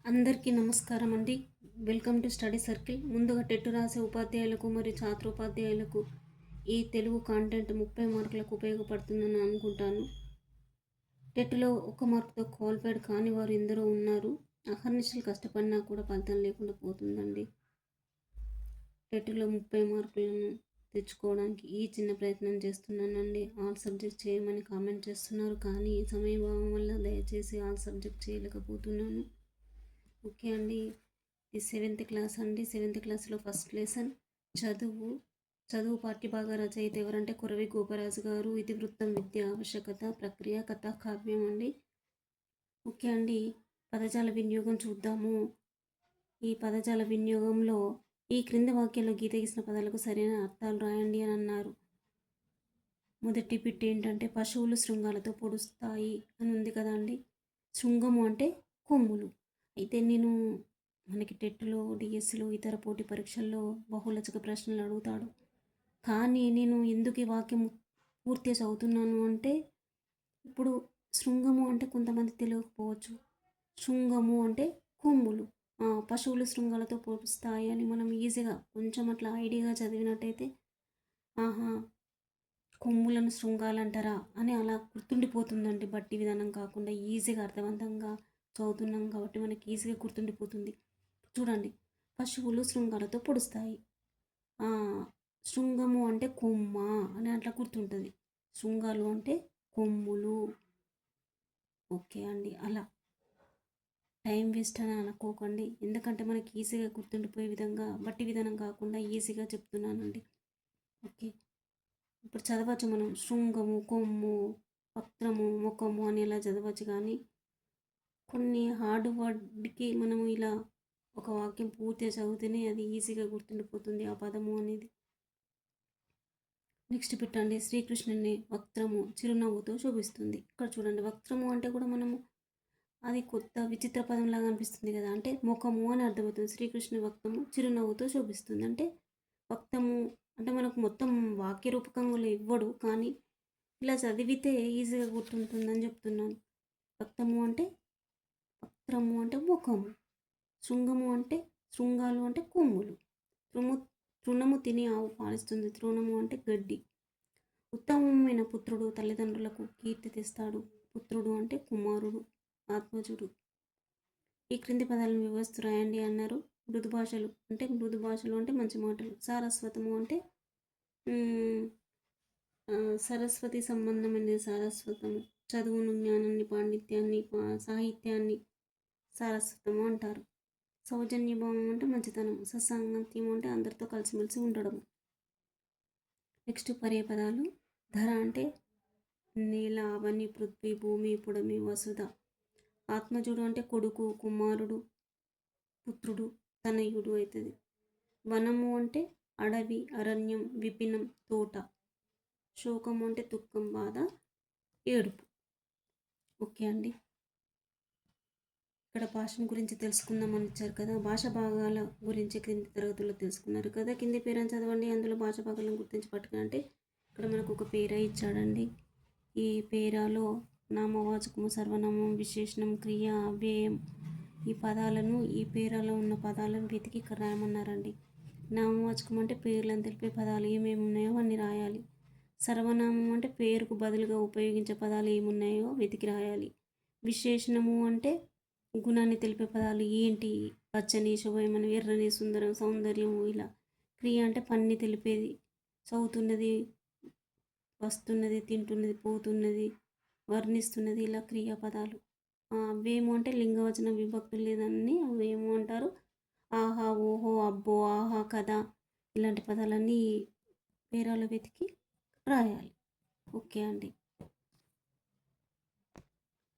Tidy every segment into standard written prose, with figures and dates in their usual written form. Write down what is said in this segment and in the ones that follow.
అందరికీ నమస్కారం అండి. Welcome to study circle. ముందుగా టెట్ రాసే ఉపాధ్యాయులకు మరియు ఛాత్రోపాధ్యాయులకు ఈ తెలుగు కాంటెంట్ 30 మార్కులకు ఉపయోగపడుతుందని అనుకుంటాను. టెట్లో 1 మార్కుతో క్వాలిఫైడ్ కాని వారు ఎందరో ఉన్నారు. అహర్నిశలు కష్టపడినా కూడా ఫలితం లేకుండా పోతుందండి. టెట్లో 30 మార్కులను తెచ్చుకోవడానికి ఈ చిన్న ప్రయత్నం చేస్తున్నానండి. ఆల్ సబ్జెక్ట్ చేయమని కామెంట్ చేస్తున్నారు, కానీ ఈ సమయభావం వల్ల దయచేసి ఆల్ సబ్జెక్ట్ చేయలేకపోతున్నాను. ఓకే అండి. ఇది 7th క్లాస్ అండి. 7th క్లాస్లో ఫస్ట్ లెసన్ చదువు పాఠ్యభాగ రచయిత ఎవరంటే కొరవి గోపరాజు గారు. ఇతివృత్తం విద్య ఆవశ్యకత ప్రక్రియ కథ కావ్యం అండి. ఓకే అండి. పదజాల వినియోగం చూద్దాము. ఈ పదజాల వినియోగంలో ఈ క్రింది వాక్యంలో గీత గీసిన పదాలకు సరైన అర్థాలు రాయండి అని అన్నారు. మొదటి బిట్ ఏంటంటే పశువులు శృంగాలతో పొడుస్తాయి అని ఉంది కదా అండి. శృంగము అంటే కొమ్ములు. అయితే మనకి టెట్లో, డిఎస్సిలో, ఇతర పోటీ పరీక్షల్లో బహుళచక ప్రశ్నలు అడుగుతాడు. కానీ నేను ఎందుకు ఈ వాక్యం పూర్తిగా చదువుతున్నాను అంటే, ఇప్పుడు శృంగము అంటే కొంతమంది తెలియకపోవచ్చు. శృంగము అంటే కొమ్ములు. పశువులు శృంగాలతో పొడుస్తాయి అని మనం ఈజీగా కొంచెం అట్లా ఐడియాగా చదివినట్టయితే, ఆహా, కొమ్ములను శృంగాలంటారా అని అలా గుర్తుండిపోతుందండి. బట్టి విధానం కాకుండా ఈజీగా అర్థవంతంగా చదువుతున్నాం కాబట్టి మనకి ఈజీగా గుర్తుండిపోతుంది. చూడండి, పశువులు శృంగాలతో పొడుస్తాయి. శృంగము అంటే కొమ్మ అని అట్లా గుర్తుంటుంది. శృంగాలు అంటే కొమ్ములు. ఓకే అండి. అలా టైం వేస్ట్ అని అనుకోకండి, ఎందుకంటే మనకి ఈజీగా గుర్తుండిపోయే విధంగా బట్టి విధానం కాకుండా ఈజీగా చెప్తున్నానండి. ఓకే, ఇప్పుడు చదవచ్చు మనం. శృంగము, కొమ్ము, పత్రము, ముఖము అని ఇలా చదవచ్చు. కానీ కొన్ని హార్డ్ వర్డ్కి మనము ఇలా ఒక వాక్యం పూర్తిగా చదివితేనే అది ఈజీగా గుర్తుండిపోతుంది ఆ పదము అనేది. నెక్స్ట్ పెట్టండి. శ్రీకృష్ణుని వక్త్రము చిరునవ్వుతో శోభిస్తుంది. ఇక్కడ చూడండి, వక్త్రము అంటే కూడా మనము అది కొత్త విచిత్ర పదంలాగా అనిపిస్తుంది కదా, అంటే ముఖము అని అర్థమవుతుంది. శ్రీకృష్ణుని వక్తము చిరునవ్వుతో శోభిస్తుంది అంటే వక్తము అంటే మనకు మొత్తం వాక్య రూపకంగా ఇవ్వడు, కానీ ఇలా చదివితే ఈజీగా గుర్తుంటుందని చెప్తున్నాను. వక్తము అంటే వక్త్రము అంటే ముఖము, శృంగము అంటే శృంగాలు అంటే కొమ్ములు, తృణము తిని ఆవు పాలిస్తుంది. తృణము అంటే గడ్డి. ఉత్తమమైన పుత్రుడు తల్లిదండ్రులకు కీర్తి తెస్తాడు. పుత్రుడు అంటే కుమారుడు, ఆత్మజుడు. ఈ క్రింది పదాలను వ్యవస్థ రాయండి అన్నారు. మృదు భాషలు అంటే మంచి మాటలు. సారస్వతము అంటే సరస్వతి సంబంధమైన సారస్వతము. చదువును, జ్ఞానాన్ని, పాండిత్యాన్ని, సాహిత్యాన్ని సారస్వతము అంటారు. సౌజన్యభావం అంటే మంచితనం. సత్సాంగత్యం అంటే అందరితో కలిసిమెలిసి ఉండడం. నెక్స్ట్ పర్యాయపదాలు. ధర అంటే నేల, అవని, పృథ్వీ, భూమి, పుడమి, వసుధ. ఆత్మజుడు అంటే కొడుకు, కుమారుడు, పుత్రుడు, తనయుడు అవుతుంది. వనము అంటే అడవి, అరణ్యం, విపినం, తోట. శోకము అంటే దుఃఖం, బాధ, ఏడుపు. ఓకే అండి. ఇక్కడ భాష గురించి తెలుసుకుందామని ఇచ్చారు కదా. భాష భాగాల గురించి క్రింది తరగతుల్లో తెలుసుకున్నారు కదా. కింది పేరాన్ని చదవండి, అందులో భాష భాగాలను గుర్తించి పట్టుకునంటే ఇక్కడ మనకు ఒక పేరా ఇచ్చాడండి. ఈ పేరాలో నామవాచకము, సర్వనామం, విశేషణం, క్రియ, అవ్యయం ఈ పదాలను, ఈ పేరాలో ఉన్న పదాలను వెతికి ఇక్కడ రాయమన్నారండి. నామవాచకం అంటే పేర్లను తెలిపే పదాలు ఏమేమి ఉన్నాయో అన్నీ రాయాలి. సర్వనామం అంటే పేరుకు బదులుగా ఉపయోగించే పదాలు ఏమున్నాయో వెతికి రాయాలి. విశేషణము అంటే గుణాన్ని తెలిపే పదాలు ఏంటి, పచ్చని, శుభమైన, ఎర్రని, సుందరం, సౌందర్యము ఇలా. క్రియ అంటే పని తెలిపేది, చదువుతున్నది, వస్తున్నది, తింటున్నది, పోతున్నది, వర్ణిస్తున్నది, ఇలా క్రియాపదాలు. అవ్వేమో అంటే లింగవచన విభక్తులు లేదని అవేమో అంటారు. ఆహా, ఓహో, అబ్బో, ఆహా, కదా ఇలాంటి పదాలన్నీ పేరాలు వెతికి రాయాలి. ఓకే అండి.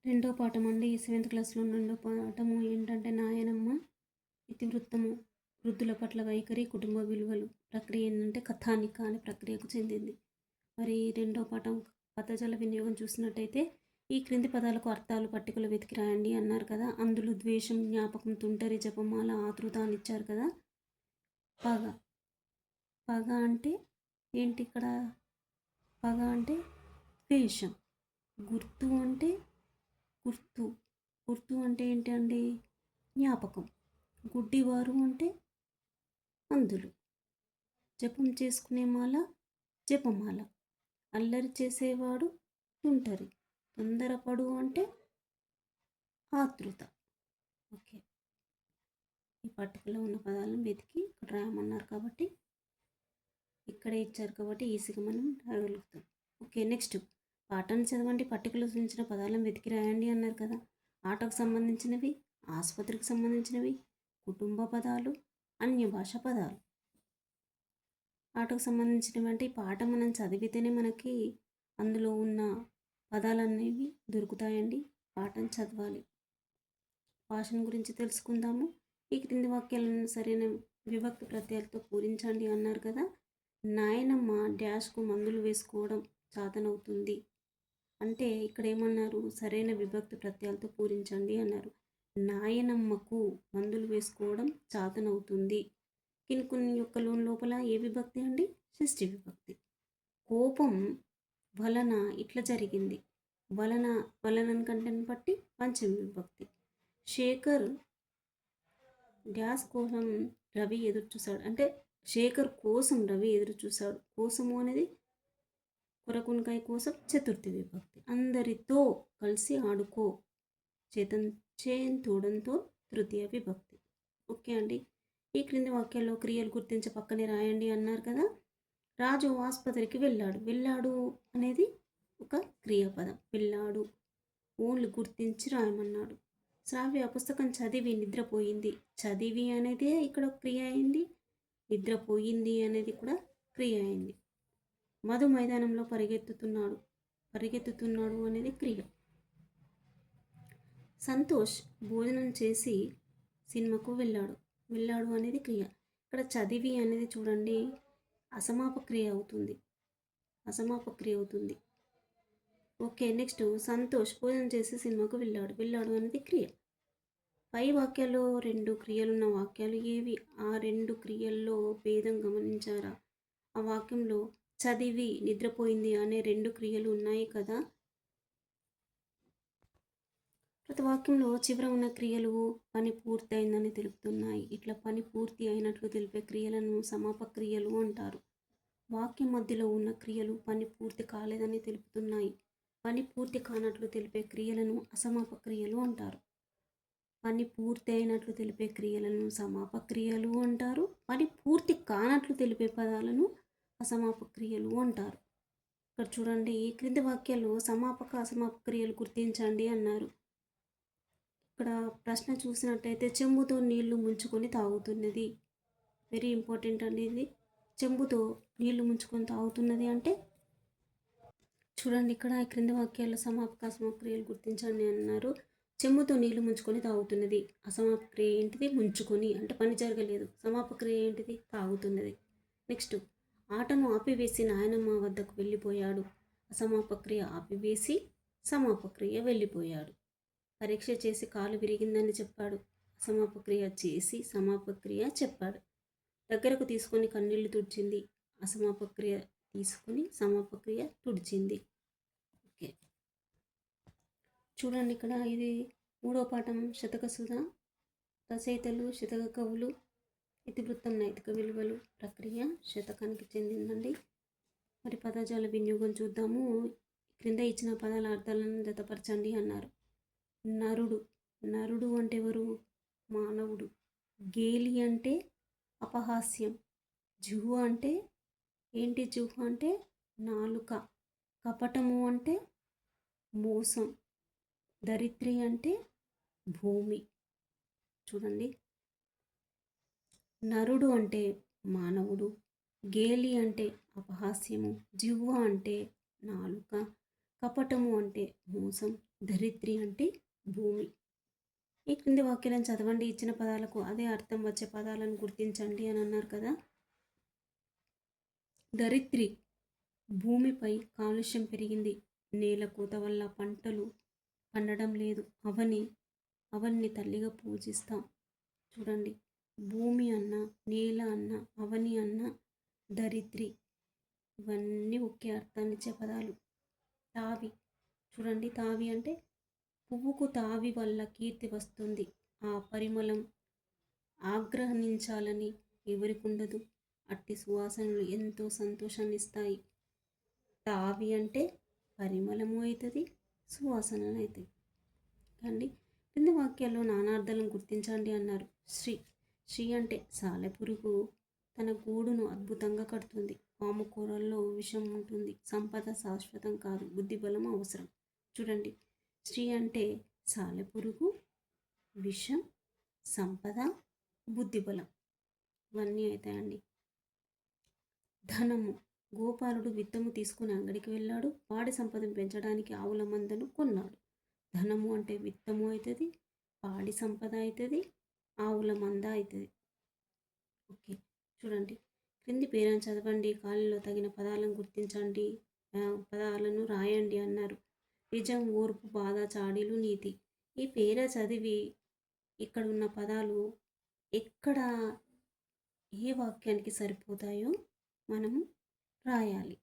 రెండో పాఠం అండి. 7th క్లాస్లో రెండో పాఠము ఏంటంటే నాయనమ్మ. ఇతివృత్తము వృద్ధుల పట్ల వైఖరి, కుటుంబ విలువలు. ప్రక్రియ ఏంటంటే కథానిక అనే ప్రక్రియకు చెందింది. మరి రెండో పాఠం పదజాల వినియోగం చూసినట్టయితే ఈ క్రింది పదాలకు అర్థాలు పట్టికలు వెతికి రాయండి అన్నారు కదా. అందులో ద్వేషం, జ్ఞాపకం, తుంటరి, జపమాల, ఆతృత అని ఇచ్చారు కదా. పగ అంటే ఏంటి ఇక్కడ? పగ అంటే ద్వేషం. గుర్తు అంటే ఏంటి అండి? జ్ఞాపకం. గుడ్డివారు అంటే అంధులు. జపం చేసుకునే మాల జపమాల. అల్లరి చేసేవాడు తుంటరి. తొందరపడు అంటే ఆతృత. ఓకే, ఈ పట్టికలో ఉన్న పదాలను వెతికి ఇక్కడ రాయమన్నారు కాబట్టి ఇక్కడే ఇచ్చారు కాబట్టి ఈజీగా మనం రాయగలుగుతాం. ఓకే, నెక్స్ట్ పాఠాన్ని చదవండి, పట్టికలో సూచించిన పదాలను వెతికి రాయండి అన్నారు కదా. ఆటకు సంబంధించినవి, ఆసుపత్రికి సంబంధించినవి, కుటుంబ పదాలు, అన్య భాష పదాలు. ఆటకు సంబంధించినవి అంటే ఈ పాట మనం చదివితేనే మనకి అందులో ఉన్న పదాలు అనేవి దొరుకుతాయండి. పాఠం చదవాలి. భాషను గురించి తెలుసుకుందాము. ఈ క్రింది వాక్యాలను సరైన విభక్తి ప్రత్యయాలతో పూరించండి అన్నారు కదా. నాయనమ్మ డాష్కు మందులు వేసుకోవడం చాతనవుతుంది అంటే ఇక్కడ ఏమన్నారు, సరైన విభక్తి ప్రత్యయాలతో పూరించండి అన్నారు. నాయనమ్మకు మందులు వేసుకోవడం చాతనవుతుంది. కొన్ని యొక్క లోపల ఏ విభక్తి అండి? షష్ఠి విభక్తి. కోపం వలన ఇట్లా జరిగింది. వలన కంటెని బట్టి పంచమి విభక్తి. శేఖర్ డ్యాస్ కోసం రవి ఎదురు చూశాడు అంటే శేఖర్ కోసం రవి ఎదురు చూశాడు. కోసము అనేది కొరకునికాయ కోసం చతుర్థి విభక్తి. అందరితో కలిసి ఆడుకో చేయంతోడంతో తృతీయ విభక్తి. ఓకే అండి, ఈ క్రింది వాక్యాల్లో క్రియలు గుర్తించి పక్కనే రాయండి అన్నారు కదా. రాజు ఆసుపత్రికి వెళ్ళాడు అనేది ఒక క్రియాపదం. వెళ్ళాడు ఓన్లీ గుర్తించి రాయమన్నాడు. శ్రావ్య పుస్తకం చదివి నిద్రపోయింది. చదివి అనేది ఇక్కడ క్రియ అయింది, నిద్రపోయింది అనేది కూడా క్రియ అయింది. మధు మైదానంలో పరిగెత్తుతున్నాడు అనేది క్రియ. సంతోష్ భోజనం చేసి సినిమాకు వెళ్ళాడు అనేది క్రియ. ఇక్కడ చదివి అనేది చూడండి అసమాప క్రియ అవుతుంది. ఓకే, నెక్స్ట్ సంతోష్ భోజనం చేసి సినిమాకు వెళ్ళాడు అనేది క్రియ. పై వాక్యాల్లో 2 క్రియలున్న వాక్యాలు ఏవి? ఆ 2 క్రియల్లో భేదం గమనించారా? ఆ వాక్యంలో చదివి నిద్రపోయింది అనే 2 క్రియలు ఉన్నాయి కదా. ప్రతి వాక్యంలో చివర ఉన్న క్రియలు పని పూర్తయిందని తెలుపుతున్నాయి. ఇట్లా పని పూర్తి అయినట్లు తెలిపే క్రియలను సమాప క్రియలు అంటారు. వాక్యం మధ్యలో ఉన్న క్రియలు పని పూర్తి కాలేదని తెలుపుతున్నాయి. పని పూర్తి కానట్లు తెలిపే క్రియలను అసమాప క్రియలు అంటారు. పని పూర్తి అయినట్లు తెలిపే క్రియలను సమాప క్రియలు అంటారు. పని పూర్తి కానట్లు తెలిపే పదాలను అసమాప క్రియలు అంటారు. ఇక్కడ చూడండి, ఈ క్రింది వాక్యాలు సమాపక అసమాప క్రియలు గుర్తించండి అన్నారు. ఇక్కడ ప్రశ్న చూసినట్టయితే చెంబుతో నీళ్లు ముంచుకొని తాగుతున్నది. వెరీ ఇంపార్టెంట్ అండి ఇది. చెంబుతో నీళ్లు ముంచుకొని తాగుతున్నది అంటే చూడండి, ఇక్కడ క్రింది వాక్యాల్లో సమాపక అసమాపక క్రియలు గుర్తించండి అన్నారు. చెంబుతో నీళ్లు ముంచుకొని తాగుతున్నది. అసమాపక క్రియ ఏంటిది? ముంచుకొని అంటే పని జరగలేదు. సమాపక క్రియ ఏంటిది? తాగుతున్నది. నెక్స్ట్, ఆటను ఆపివేసి నాయనమ్మ వద్దకు వెళ్ళిపోయాడు. అసమాపక క్రియ ఆపివేసి, సమాపక క్రియ వెళ్ళిపోయాడు. పరీక్ష చేసి కాలు విరిగిందని చెప్పాడు. అసమాపక క్రియ చేసి, సమాపక క్రియ చెప్పాడు. దగ్గరకు తీసుకొని కన్నీళ్లు తుడిచింది. అసమాపక క్రియ తీసుకొని, సమాపక క్రియ తుడిచింది. ఓకే, చూడండి ఇక్కడ ఇది 3వ పాఠం శతక సుధ. రచయితలు శతక కవులు. ఇతివృత్తం నైతిక విలువలు. ప్రక్రియ శతకానికి చెందిందండి. మరి పదజాల వినియోగం చూద్దాము. క్రింద ఇచ్చిన పదాల అర్థాలను జతపరచండి అన్నారు. నరుడు అంటే ఎవరు? మానవుడు. గేలి అంటే అపహాస్యం. జుహు అంటే ఏంటి? జుహు అంటే నాలుక. కపటము అంటే మోసం. దరిద్రి అంటే భూమి. చూడండి, నరుడు అంటే మానవుడు, గేలి అంటే అపహాస్యము, జిహ్వ అంటే నాలుక, కపటము అంటే మోసం, దరిద్రి అంటే భూమి. ఈ క్రింది వాక్యాలను చదవండి. ఇచ్చిన పదాలకు అదే అర్థం వచ్చే పదాలను గుర్తించండి అని అన్నారు కదా. దరిద్రి, భూమిపై కాలుష్యం పెరిగింది. నేల కోత వల్ల పంటలు పండడం లేదు. అవన్ని తల్లిగా పూజిస్తాం. చూడండి, భూమి అన్న, నేల అన్న, అవని అన్న, దరిద్రి ఇవన్నీ ఒకే అర్థాన్ని ఇచ్చే పదాలు. తావి, చూడండి, తావి అంటే పువ్వుకు తావి వల్ల కీర్తి వస్తుంది. ఆ పరిమళం ఆగ్రహించాలని ఎవరికుండదు. అట్టి సువాసనలు ఎంతో సంతోషాన్ని ఇస్తాయి. తావి అంటే పరిమళము అవుతుంది, సువాసనలు అవుతాయి అండి. కింది వాక్యాల్లో నానార్థాలను గుర్తించండి అన్నారు. శ్రీ అంటే సాలెపురుగు తన గూడును అద్భుతంగా కడుతుంది. పాము కూరల్లో విషం ఉంటుంది. సంపద శాశ్వతం కాదు, బుద్ధిబలం అవసరం. చూడండి, శ్రీ అంటే సాలెపురుగు, విషం, సంపద, బుద్ధిబలం ఇవన్నీ అవుతాయండి. ధనము, గోపాలుడు విత్తము తీసుకుని అంగడికి వెళ్ళాడు. పాడి సంపదను పెంచడానికి ఆవుల మందను కొన్నాడు. ధనము అంటే విత్తము అవుతుంది, పాడి సంపద అవుతుంది, ఆవుల మంద అవుతుంది. ఓకే, చూడండి, క్రింది పేరాన్ని చదవండి, ఖాళీలో తగిన పదాలను గుర్తించండి, పదాలను రాయండి అన్నారు. నిజం, ఓర్పు, బాధ, చాడీలు, నీతి. ఈ పేర చదివి ఇక్కడ ఉన్న పదాలు ఎక్కడ ఏ వాక్యానికి సరిపోతాయో మనము రాయాలి.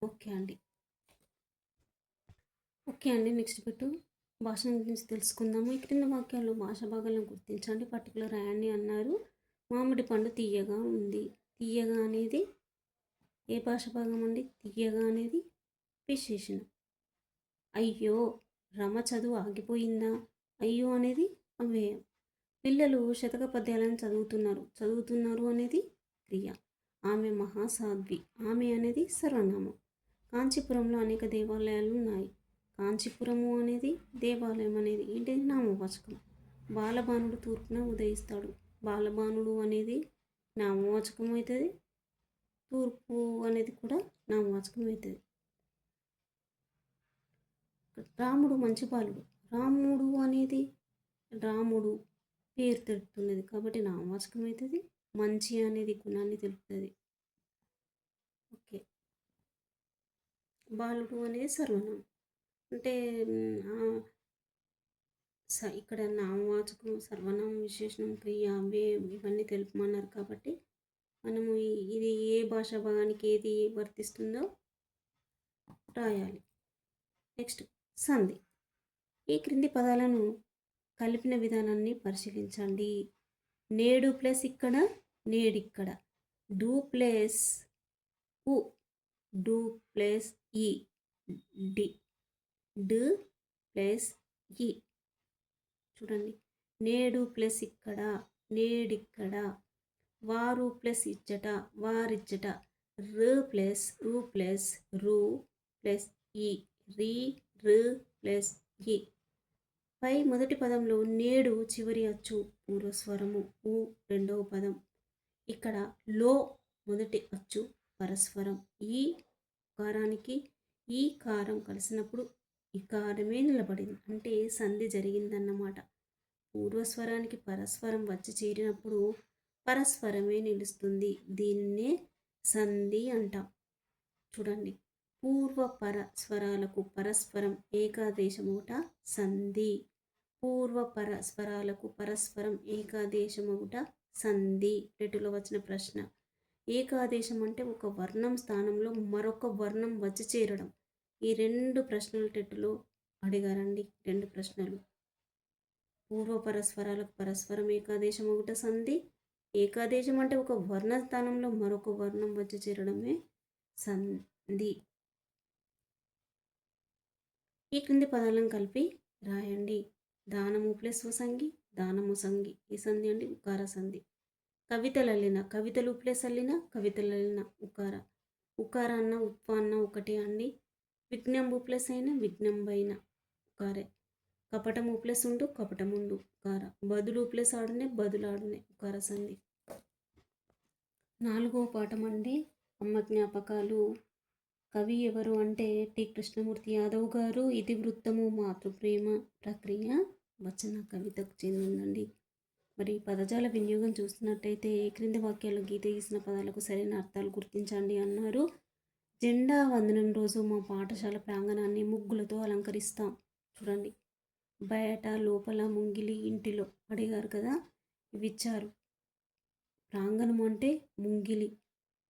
ఓకే అండి. నెక్స్ట్ బిట్టు భాష గురించి తెలుసుకుందాము. ఈ క్రింద వాక్యాల్లో భాష భాగాలను గుర్తించండి, పర్టికులర్ రాయండి అన్నారు. మామిడి పండు తీయగా ఉంది. తీయగా అనేది ఏ భాష భాగం అండి? తీయగా అనేది విశేషణం. అయ్యో, రమ చదువు ఆగిపోయిందా? అయ్యో అనేది అవ్యయం. పిల్లలు శతక పద్యాలను చదువుతున్నారు అనేది క్రియ. ఆమె మహాసాధ్వి. ఆమె అనేది సర్వనామం. కాంచీపురంలో అనేక దేవాలయాలు ఉన్నాయి. కాంచీపురము అనేది దేవాలయం అనేది ఏంటిది? నామవాచకం. బాలబానుడు తూర్పున ఉదయిస్తాడు. బాలబానుడు అనేది నామవాచకం అవుతుంది. తూర్పు అనేది కూడా నామవాచకం అవుతుంది. రాముడు మంచి బాలుడు. రాముడు అనేది రాముడు పేరు తెలుపుతున్నది కాబట్టి నామవాచకం అవుతుంది. మంచి అనేది గుణాన్ని తెలుపుతుంది. ఓకే, బాలుడు అనేది సర్వనామం. అంటే ఇక్కడ నామవాచకం, సర్వనామం, విశేషణం, క్రియ, వ్యయం ఇవన్నీ తెలుపమన్నారు కాబట్టి మనము ఇది ఏ భాషా భాగానికి ఏది వర్తిస్తుందో రాయాలి. నెక్స్ట్ సంధి. ఈ క్రింది పదాలను కలిపిన విధానాన్ని పరిశీలించండి. నేడు ప్లస్ ఇక్కడ, నేడిక్కడ. డూ ప్లస్ ఉ, డూ ప్లస్ ఈ, డి, డ్ ప్లస్ ఈ. చూడండి, నేడు ప్లస్ ఇక్కడ, నేడిక్కడ. వారు ప్లస్ ఇచ్చట, వారిచ్చట. రు ప్లస్ రు ప్లస్ రు ప్లస్ ఈ, రీ, రు ప్లస్ ఈ. పై మొదటి పదంలో నేడు చివరి అచ్చు పూర్వస్వరము, ఊ రెండవ పదం. ఇక్కడ లో మొదటి అచ్చు పరస్వరం. ఈ కారానికి ఈ కారం కలిసినప్పుడు ఈ కారమే నిలబడింది, అంటే సంధి జరిగిందన్నమాట. పూర్వస్వరానికి పరస్వరం వచ్చి చేరినప్పుడు పరస్వరమే నిలుస్తుంది. దీన్నే సంధి అంటాం. చూడండి, పూర్వ పరస్వరాలకు పరస్పరం ఏకాదేశమౌట సంధి. పూర్వ పరస్పరాలకు పరస్పరం ఏకాదేశమౌట సంధి. రెటులో వచ్చిన ప్రశ్న. ఏకాదేశం అంటే ఒక వర్ణం స్థానంలో మరొక వర్ణం వచ్చి చేరడం. ఈ రెండు ప్రశ్నలు టెట్టులో అడిగారండి. రెండు ప్రశ్నలు. పూర్వ పరస్పరాలకు పరస్పరం ఏకాదేశం ఒకట సంధి. ఏకాదేశం అంటే ఒక వర్ణ స్థానంలో మరొక వర్ణం వచ్చి చేరడమే సంధి. ఈ క్రింది పదాలను కలిపి రాయండి. దానము ప్లస్ సంగి, దానము సంగి. ఈ సంధి అంటే ఉకార సంధి. కవితలల్లిన, కవితలు ప్లస్ అల్లిన, కవితలల్లిన. ఉకార. ఉకార అన్న ఉత్వ అన్న ఒకటే అండి. విజ్ఞంబు ప్లస్ అయిన, విజ్ఞంబైన ఉకారే. కపటము ప్లస్ ఉండు, కపటముండు ఉకార. బదులు ప్లస్ ఆడునే, బదులాడునే ఉకార సంధి. 4వ పాఠం అండి, అమ్మ జ్ఞాపకాలు. కవి ఎవరు అంటే టి కృష్ణమూర్తి యాదవ్ గారు. ఇతివృత్తము మాతృప్రేమ ప్రక్రియ వచన కవితకు చెందిందండి. మరి పదజాల వినియోగం చూస్తున్నట్టయితే క్రింది వాక్యాలు గీత గీసిన పదాలకు సరైన అర్థాలు గుర్తించండి అన్నారు. జెండా వందనం రోజు మా పాఠశాల ప్రాంగణాన్ని ముగ్గులతో అలంకరిస్తాం. చూడండి, బయట, లోపల, ముంగిలి, ఇంటిలో అడిగారు కదా, ఇవి ఇచ్చారు. ప్రాంగణం అంటే ముంగిలి.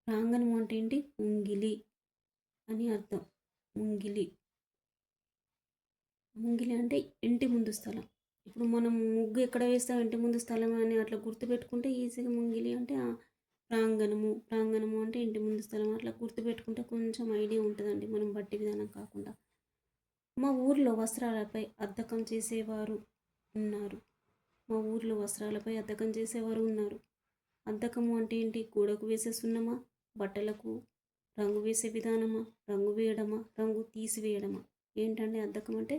ప్రాంగణం అంటే ఏంటి? ముంగిలి అని అర్థం. ముంగిలి. ముంగిలి అంటే ఇంటి ముందు స్థలం. ఇప్పుడు మనం ముగ్గు ఎక్కడ వేస్తాం, ఇంటి ముందు స్థలం అని అట్లా గుర్తుపెట్టుకుంటే ఈజీగా ముంగిలి అంటే ప్రాంగణము, ప్రాంగణము అంటే ఇంటి ముందు స్థలం, అట్లా గుర్తుపెట్టుకుంటే కొంచెం ఐడియా ఉంటుందండి, మనం బట్టి విధానం కాకుండా. మా ఊర్లో వస్త్రాలపై అద్దకం చేసేవారు ఉన్నారు. మా ఊర్లో వస్త్రాలపై అద్దకం చేసేవారు ఉన్నారు. అద్దకము అంటే ఏంటి? గోడకు వేసే సున్నమా, బట్టలకు రంగు వేసే విధానమా, రంగు వేయడమా, రంగు తీసివేయడమా? ఏంటంటే అద్దకం అంటే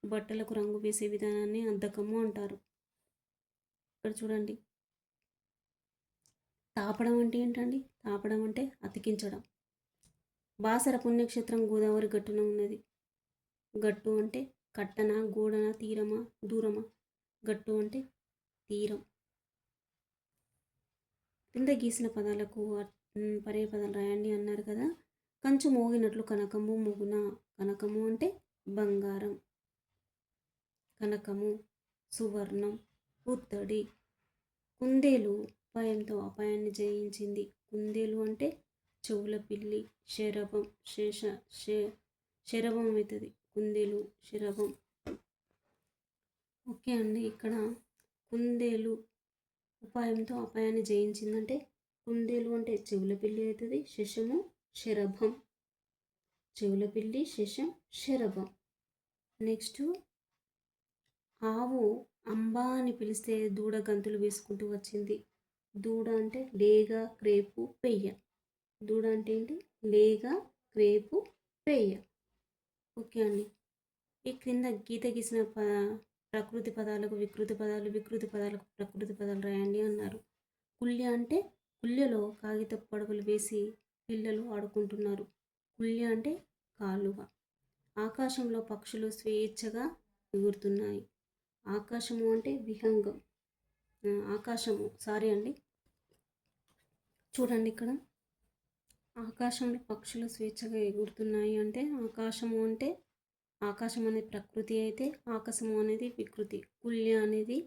బట్టలకు రంగు వేసే విధానాన్ని అద్దకము అంటారు. ఇక్కడ చూడండి, తాపడం అంటే ఏంటండి? తాపడం అంటే అతికించడం. బాసర పుణ్యక్షేత్రం గోదావరి గట్టున ఉన్నది. గట్టు అంటే కట్టన, గోడన, తీరమా, దూరమా? గట్టు అంటే తీరం. కింద గీసిన పదాలకు పర్యాయ పదాలు రాయండి అన్నారు కదా. కంచు మోగినట్లు కనకము మోగున. కనకము అంటే బంగారం, కనకము, సువర్ణం, పుత్తడి. కుందేలు ఉపాయంతో అపాయాన్ని జయించింది. కుందేలు అంటే చెవుల పిల్లి, శరభం, శరభం అవుతుంది. కుందేలు, శరభం. ఓకే అండి, ఇక్కడ కుందేలు ఉపాయంతో అపాయాన్ని జయించిందంటే కుందేలు అంటే చెవుల పిల్లి అవుతుంది, శశము, శరభం. చెవుల పిల్లి, శశం, శరభం. నెక్స్ట్, ఆవు అంబా అని పిలిస్తే దూడ గంతులు వేసుకుంటూ వచ్చింది. దూడ అంటే లేగ, క్రేపు, పెయ్య. దూడ అంటే ఏంటి? లేగ, క్రేపు, పెయ్య. ఓకే అండి, ఈ క్రింద గీత గీసిన ప్రకృతి పదాలకు వికృతి పదాలు, వికృతి పదాలకు ప్రకృతి పదాలు రాయండి అన్నారు. కుల్య అంటే కుల్యలో కాగితపు పడవలు వేసి పిల్లలు ఆడుకుంటున్నారు. కుల్య అంటే కాలువ. ఆకాశంలో పక్షులు స్వేచ్ఛగా ఎగురుతున్నాయి. ఆకాశము అంటే విహంగం. ఆకాశము, సారీ అండి, చూడండి ఇక్కడ ఆకాశంలో పక్షులు స్వేచ్ఛగా ఎగురుతున్నాయి అంటే ఆకాశము అంటే ఆకాశం అనేది ప్రకృతి అయితే ఆకాశము అనేది వికృతి. కుల్య అనేది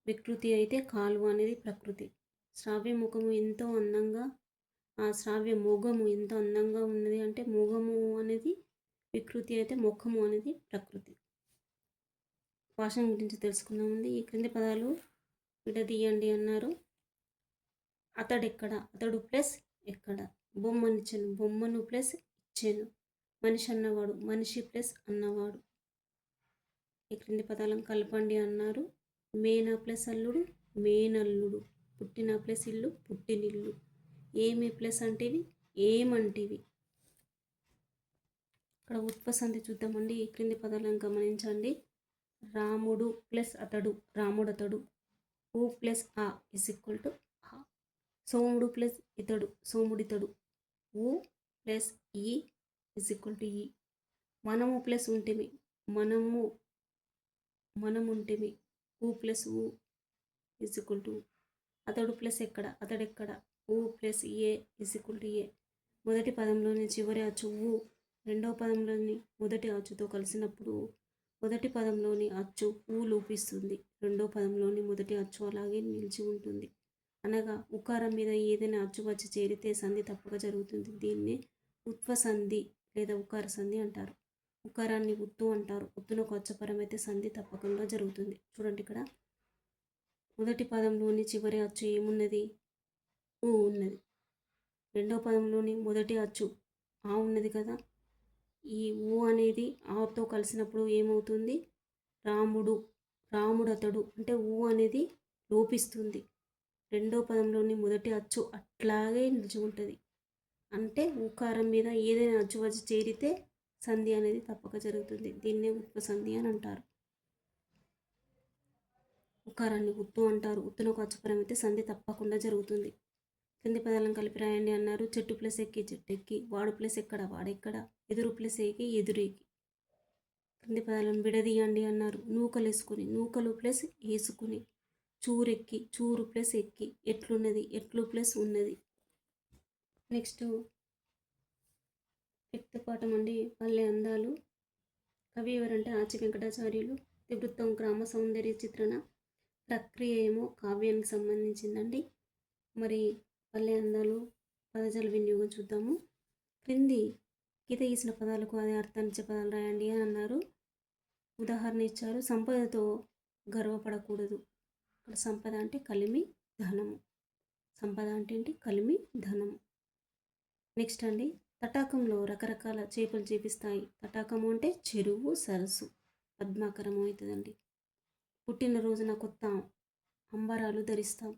వికృతి అయితే కాలువ అనేది ప్రకృతి. శ్రావ్య ముఖము ఎంతో అందంగా, ఆ శ్రావ్య మొగము ఎంతో అందంగా ఉన్నది అంటే మొగము అనేది వికృతి అయితే ముఖము అనేది ప్రకృతి. భాషను గురించి తెలుసుకుందామండి. ఈ క్రింది పదాలు విడదీయండి అన్నారు. అతడెక్కడ, అతడు ప్లస్ ఎక్కడ. బొమ్మనిచ్చాను, బొమ్మను ప్లస్ ఇచ్చాను. మనిషి అన్నవాడు, మనిషి ప్లస్ అన్నవాడు. ఈ క్రింది పదాలను కలపండి అన్నారు. మేన ప్లస్ అల్లుడు, మేనల్లుడు. పుట్టిన ప్లస్ ఇల్లు, పుట్టినిల్లు. ఏమి ప్లస్ అంటివి, ఏమంటివి. ఇక్కడ ఉత్పసంధి చూద్దామండి. ఈ క్రింది పదాలను గమనించండి. రాముడు ప్లస్ అతడు, రాముడతడు. ఊ ప్లస్ ఆ ఇస్ ఈక్వల్ టు ఆ. సోముడు ప్లస్ ఇతడు, సోముడితడు. ఊ ప్లస్ ఈ ఇస్ ఈక్వల్ టు ఈ. మనము ప్లస్ ఉంటిమి, మనము, మనముంటిమి. ఊ ప్లస్ ఊ ఇస్ ఈక్వల్ టు. అతడు ప్లస్ ఎక్కడ, అతడెక్కడ. ఊ ప్లస్ ఏ ఇస్ ఈక్వల్ టు ఏ. మొదటి పదంలోని చివరి అచ్చు ఊ రెండవ పదంలోని మొదటి అచ్చుతో కలిసినప్పుడు మొదటి పదంలోని అచ్చు ఊ లోపిస్తుంది, రెండో పదంలోని మొదటి అచ్చు అలాగే నిలిచి ఉంటుంది. అనగా ఉకారం మీద ఏదైనా అచ్చు వచ్చి చేరితే సంధి తప్పక జరుగుతుంది. దీన్నే ఉత్వసంధి లేదా ఉకార సంధి అంటారు. ఉకారాన్ని ఉత్తు అంటారు. ఉత్తునకు అచ్చపరమైతే సంధి తప్పకుండా జరుగుతుంది. చూడండి, ఇక్కడ మొదటి పదంలోని చివరి అచ్చు ఏమున్నది? ఊ ఉన్నది. రెండో పదంలోని మొదటి అచ్చు ఆ ఉన్నది కదా. ఈ ఊ అనేది ఆతో కలిసినప్పుడు ఏమవుతుంది? రాముడు, రాముడతడు అంటే ఊ అనేది లోపిస్తుంది. రెండో పదంలోని మొదటి అచ్చు అట్లాగే నిలిచి ఉంటుంది. అంటే ఊకారం మీద ఏదైనా అచ్చు వచ్చి చేరితే సంధి అనేది తప్పక జరుగుతుంది. దీన్నే ఉత్పసంధి అని అంటారు. ఉకారాన్ని ఉత్తు అంటారు. ఉత్తునకు అచ్చుపరమైతే సంధి తప్పకుండా జరుగుతుంది. కింది పదాలను కలిపి రాయండి అన్నారు. చెట్టు ప్లస్ ఎక్కి, చెట్టు ఎక్కి. వాడు ప్లస్ ఎక్కడ, వాడెక్కడ. ఎదురు ప్లస్ ఏకి, ఎదురేకి. కింది పదాలను విడదీయండి అన్నారు. నూకలు వేసుకుని, నూకలు ప్లస్ వేసుకుని. చూరెక్కి, చూరు ప్లస్ ఎక్కి. ఎట్లున్నది, ఎట్లు ప్లస్ ఉన్నది. నెక్స్ట్ ఫిఫ్త్ పాఠం అండి, పల్లె అందాలు. కవి ఎవరంటే ఆచి వెంకటాచార్యులు. ఇతివృత్తం గ్రామ సౌందర్య చిత్రణ. ప్రక్రియ ఏమో కావ్యానికి సంబంధించిందండి. మరి పల్లె అందాలు పదజాల వినియోగం చూద్దాము. క్రింది గీత గీసిన పదాలకు అదే అర్థాన్నిచ్చే పదాలు రాయండి అని అన్నారు. ఉదాహరణ ఇచ్చారు. సంపదతో గర్వపడకూడదు. ఇక్కడ సంపద అంటే కలిమి ధనము. సంపద అంటే ఏంటి? కలిమి ధనము. నెక్స్ట్ అండి, తటాకంలో రకరకాల చేపలు చూపిస్తాయి. తటాకము అంటే చెరువు, సరస్సు. పద్మాకరము అవుతుందండి. పుట్టినరోజున కొత్త అంబరాలు ధరిస్తాం.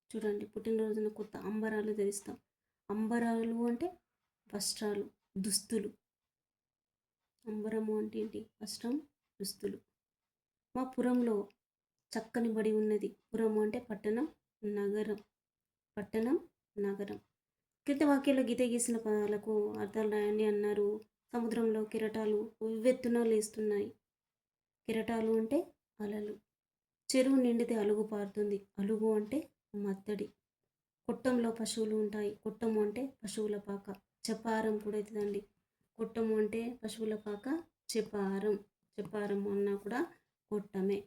చూడండి, పుట్టినరోజున కొత్త అంబరాలు ధరిస్తాం. అంబరాలు అంటే వస్త్రాలు, దుస్తులు. అంబరము అంటే ఏంటి? వస్త్రం, దుస్తులు. మా పురంలో చక్కని బడి ఉన్నది. పురము అంటే పట్టణం, నగరం. పట్టణం, నగరం. క్రింద వాక్యంలో గీత గీసిన పదాలకు అర్థాలు రాయండి అన్నారు. సముద్రంలో కెరటాలు ఉవ్వెత్తున లేస్తున్నాయి. కెరటాలు అంటే అలలు. చెరువు నిండితే అలుగు పారుతుంది. అలుగు అంటే మత్తడి. కొట్టంలో పశువులు ఉంటాయి. కొట్టము అంటే పశువుల పాక. చపారం కూడా అవుతుందండి. కొట్టము అంటే పశువుల పాక, చపారం. చపారం అన్నా కూడా కొట్టమే.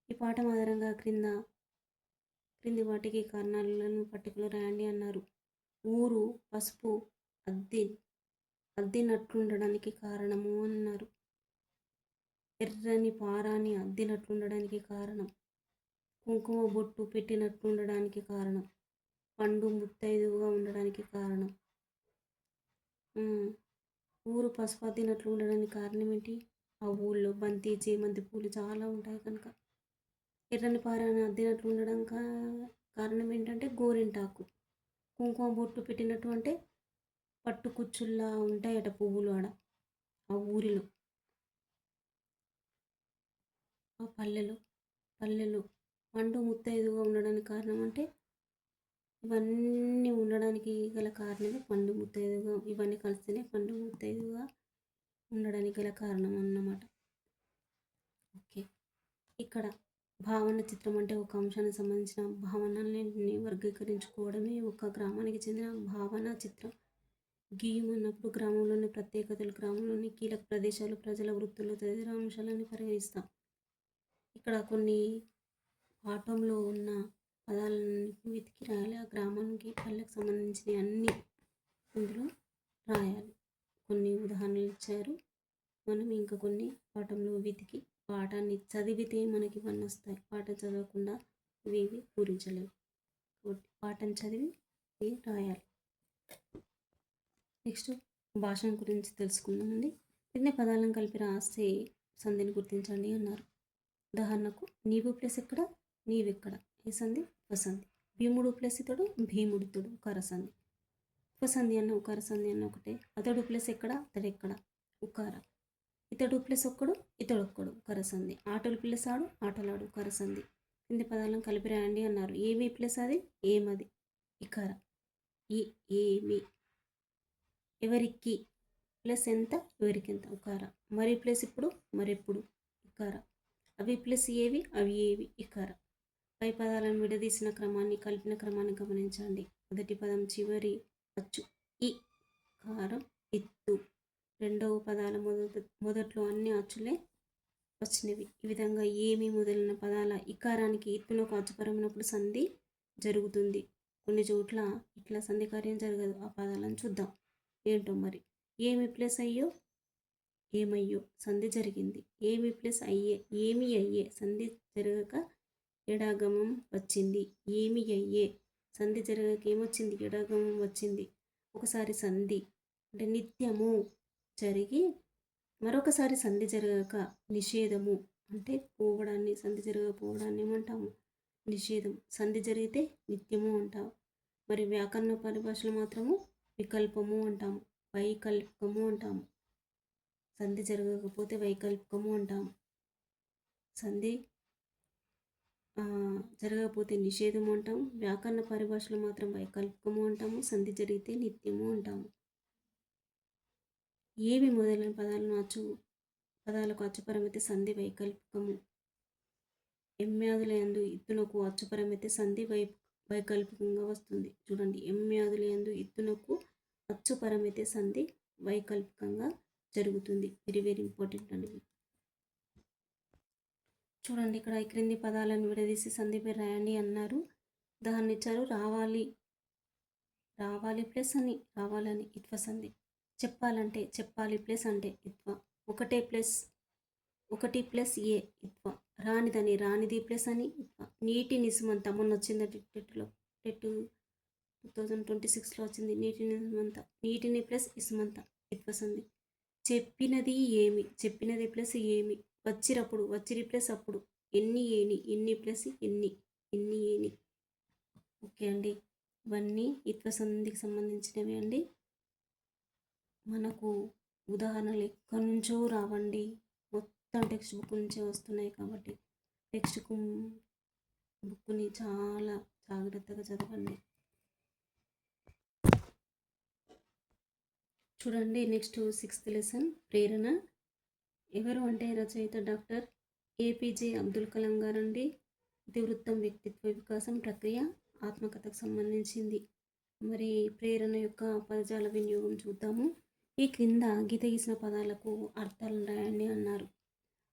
ఈ పాఠం ఆధారంగా క్రింది వాటికి కారణాలను పట్టికలో రాయండి అన్నారు. ఊరు పసుపు అద్దినట్లుండడానికి కారణము అన్నారు. ఎర్రని పారాని అద్దినట్లుండడానికి కారణం. కుంకుమ బొట్టు పెట్టినట్లుండడానికి కారణం. పండు ముత్తైదువుగా ఉండడానికి కారణం. ఊరు పసుపు అద్దినట్లు ఉండడానికి కారణం ఏంటి? ఆ ఊళ్ళో బంతి, చేమంతి పూలు చాలా ఉంటాయి కనుక. ఎర్రని పారాని అద్దినట్లు ఉండడం కారణం ఏంటంటే గోరింటాకు. కుంకుమ బొట్టు పెట్టినట్టు అంటే పట్టు కుచ్చుల్లా ఉంటాయట పువ్వులు ఆడ ఆ ఊరిలో, ఆ పల్లెలో పండు ముత్తైదుగా ఉండడానికి కారణం అంటే ఇవన్నీ ఉండడానికి గల కారణమే పండు ముత్తైదుగా. ఇవన్నీ కలిస్తేనే పండు ముత్తైదుగా ఉండడానికి గల కారణం అన్నమాట. ఓకే, ఇక్కడ భావన చిత్రం అంటే ఒక అంశానికి సంబంధించిన భావనల్ని వర్గీకరించుకోవడమే ఒక గ్రామానికి చెందిన భావన చిత్రం. గీయమన్నప్పుడు గ్రామంలోని ప్రత్యేకతలు, గ్రామంలోని కీలక ప్రదేశాలు, ప్రజల వృత్తులు తదితర అంశాలను పరిగణిస్తాం. ఇక్కడ కొన్ని పాఠంలో ఉన్న పదాలను వెతికి రాయాలి. ఆ గ్రామానికి, పల్లెకి సంబంధించిన అన్ని ఇందులో రాయాలి. కొన్ని ఉదాహరణలు ఇచ్చారు. మనం ఇంకా కొన్ని పాఠంలో వెతికి పాఠాన్ని చదివితే మనకి ఇవన్నీ వస్తాయి. పాఠం చదవకుండా ఇవి పూరించలేవు. పాఠం చదివి ఇవి రాయాలి. నెక్స్ట్ భాషను గురించి తెలుసుకుందామండి. ఎన్ని పదాలను కలిపి రాస్తే సంధిని గుర్తించండి అన్నారు. ఉదాహరణకు నీవు ప్లస్ ఎక్కడ, నీవెక్కడ, ఏ సంధి? ఉపసంధి. భీముడు ప్లస్ ఇతడు, భీముడితడు, ఉకార సంధి. ఉపసంధి అన్న ఉకార సంధి అన్న ఒకటే. అతడు ప్లస్ ఎక్కడ, అతడెక్కడ, ఉకార. ఇతడు ప్లస్ ఒక్కడు, ఇతడొక్కడు, ఉకార సంధి. ఆటలు ప్లస్ ఆడు, ఆటలాడు, ఉకార సంధి. కింది పదాలను కలిపి రాయండి అన్నారు. ఏమి ప్లస్ అది, ఏమది, ఇకార. ఈ ఏమి. ఎవరికి ప్లస్ ఎంత, ఎవరికెంత, ఉకార. మరి ప్లస్ ఇప్పుడు, మరెప్పుడు, ఇకార. అవి ప్లస్ ఏవి, అవి ఏవి, ఇకార. పై పదాలను విడదీసిన క్రమాన్ని, కలిపిన క్రమాన్ని గమనించండి. మొదటి పదం చివరి అచ్చు ఈ కారం, ఇత్తు. రెండవ పదాల మొదట్లో అన్ని అచ్చులే వచ్చినవి. ఈ విధంగా ఏమి మొదలైన పదాల ఇకారానికి ఇత్తునకు అచ్చుపరమైనప్పుడు సంధి జరుగుతుంది. కొన్ని చోట్ల ఇట్లా సంధి కార్యం జరగదు. ఆ పదాలను చూద్దాం ఏంటో మరి. ఏమి ప్లస్ అయ్యో, ఏమయ్యో, సంధి జరిగింది. ఏమి ప్లస్ అయ్యే, ఏమి అయ్యే, సంధి జరగక ఎడాగమం వచ్చింది. ఏమి అయ్యే, సంధి జరగక ఏమొచ్చింది, ఎడాగమం వచ్చింది. ఒకసారి సంధి అంటే నిత్యము జరిగి మరొకసారి సంధి జరగక నిషేధము అంటే పోవడాన్ని, సంధి జరగకపోవడాన్ని ఏమంటాము, నిషేధం. సంధి జరిగితే నిత్యము అంటాము. మరి వ్యాకరణ పరిభాషలు మాత్రము వికల్పము అంటాము, వైకల్పము అంటాము. సంధి జరగకపోతే వైకల్పము అంటాము. సంధి జరగకపోతే నిషేధము అంటాము. వ్యాకరణ పరిభాషలో మాత్రం వైకల్పము అంటాము. సంధి జరిగితే నిత్యము అంటాము. ఏవి మొదలైన పదాలకు అచ్చుపరమైతే సంధి వైకల్పికము. ఎమ్మ్యాదులయందు ఇత్తునకు అచ్చుపరమైతే సంధి వైకల్పికంగా వస్తుంది. చూడండి, ఎమ్మ్యాదులయందు ఇత్తునకు అచ్చుపరమైతే సంధి వైకల్పికంగా జరుగుతుంది. వెరీ వెరీ ఇంపార్టెంట్ అండి. చూడండి, ఇక్కడ ఈ క్రింది పదాలను విడదీసి సంధిపై రాయండి అన్నారు. ఉదాహరణ ఇచ్చారు. రావాలి ప్లస్ అని, రావాలని ఇత్వ సంధి. చెప్పాలంటే, చెప్పాలి ప్లస్ అంటే ఇత్వ. ఒకటే ప్లస్ ఒకటి ప్లస్ ఏ ఇత్వ, రానిదని రానిది ప్లస్ అని ఇత్వ, నీటి నిసుమంత మొన్న వచ్చింది టెట్లో, టెట్ 2026లో వచ్చింది. నీటి నిసుమంత, నీటిని ప్లస్ ఇసుమంత ఇత్వ సంధి. చెప్పినది ఏమి, చెప్పినది ప్లస్ ఏమి, వచ్చిరప్పుడు వచ్చిరి ప్లస్ అప్పుడు, ఎన్ని ఏని, ఎన్ని ప్లస్ ఎన్ని, ఎన్ని ఏని. ఓకే అండి, ఇవన్నీ ఇత్వ సంధికి సంబంధించినవి అండి. మనకు ఉదాహరణలు ఎక్కడి నుంచో రావండి, మొత్తం టెక్స్ట్ బుక్ నుంచే వస్తున్నాయి కాబట్టి టెక్స్ట్ బుక్ని చాలా జాగ్రత్తగా చదవండి. చూడండి, నెక్స్ట్ 6th లెసన్ ప్రేరణ. ఎవరు అంటే రచయిత డాక్టర్ ఏపీజే అబ్దుల్ కలాం గారండి. ఇతివృత్తం వ్యక్తిత్వ వికాసం ప్రక్రియ ఆత్మకథకు సంబంధించింది. మరి ప్రేరణ యొక్క పదజాల వినియోగం చూద్దాము. ఈ క్రింద గీత గీసిన పదాలకు అర్థాలను రాయండి అన్నారు.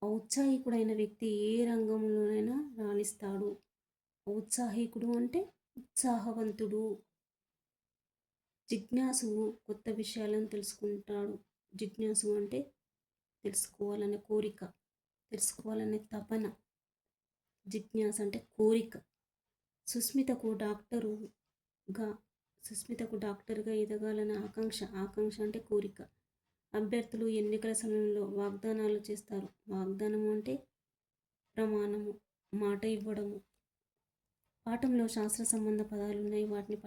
ఔత్సాహికుడైన వ్యక్తి ఏ రంగంలోనైనా రాణిస్తాడు. ఔత్సాహికుడు అంటే ఉత్సాహవంతుడు. జిజ్ఞాసువు కొత్త విషయాలను తెలుసుకుంటాడు. జిజ్ఞాసు అంటే తెలుసుకోవాలనే కోరిక, తెలుసుకోవాలనే తపన. జిజ్ఞాస అంటే కోరిక. సుస్మితకు డాక్టరుగా ఎదగాలన్న ఆకాంక్ష. ఆకాంక్ష అంటే కోరిక. అభ్యర్థులు ఎన్నికల సమయంలో వాగ్దానాలు చేస్తారు. వాగ్దానము అంటే ప్రమాణము, మాట ఇవ్వడము. పాఠంలో శాస్త్ర సంబంధ పదాలు ఉన్నాయి, వాటిని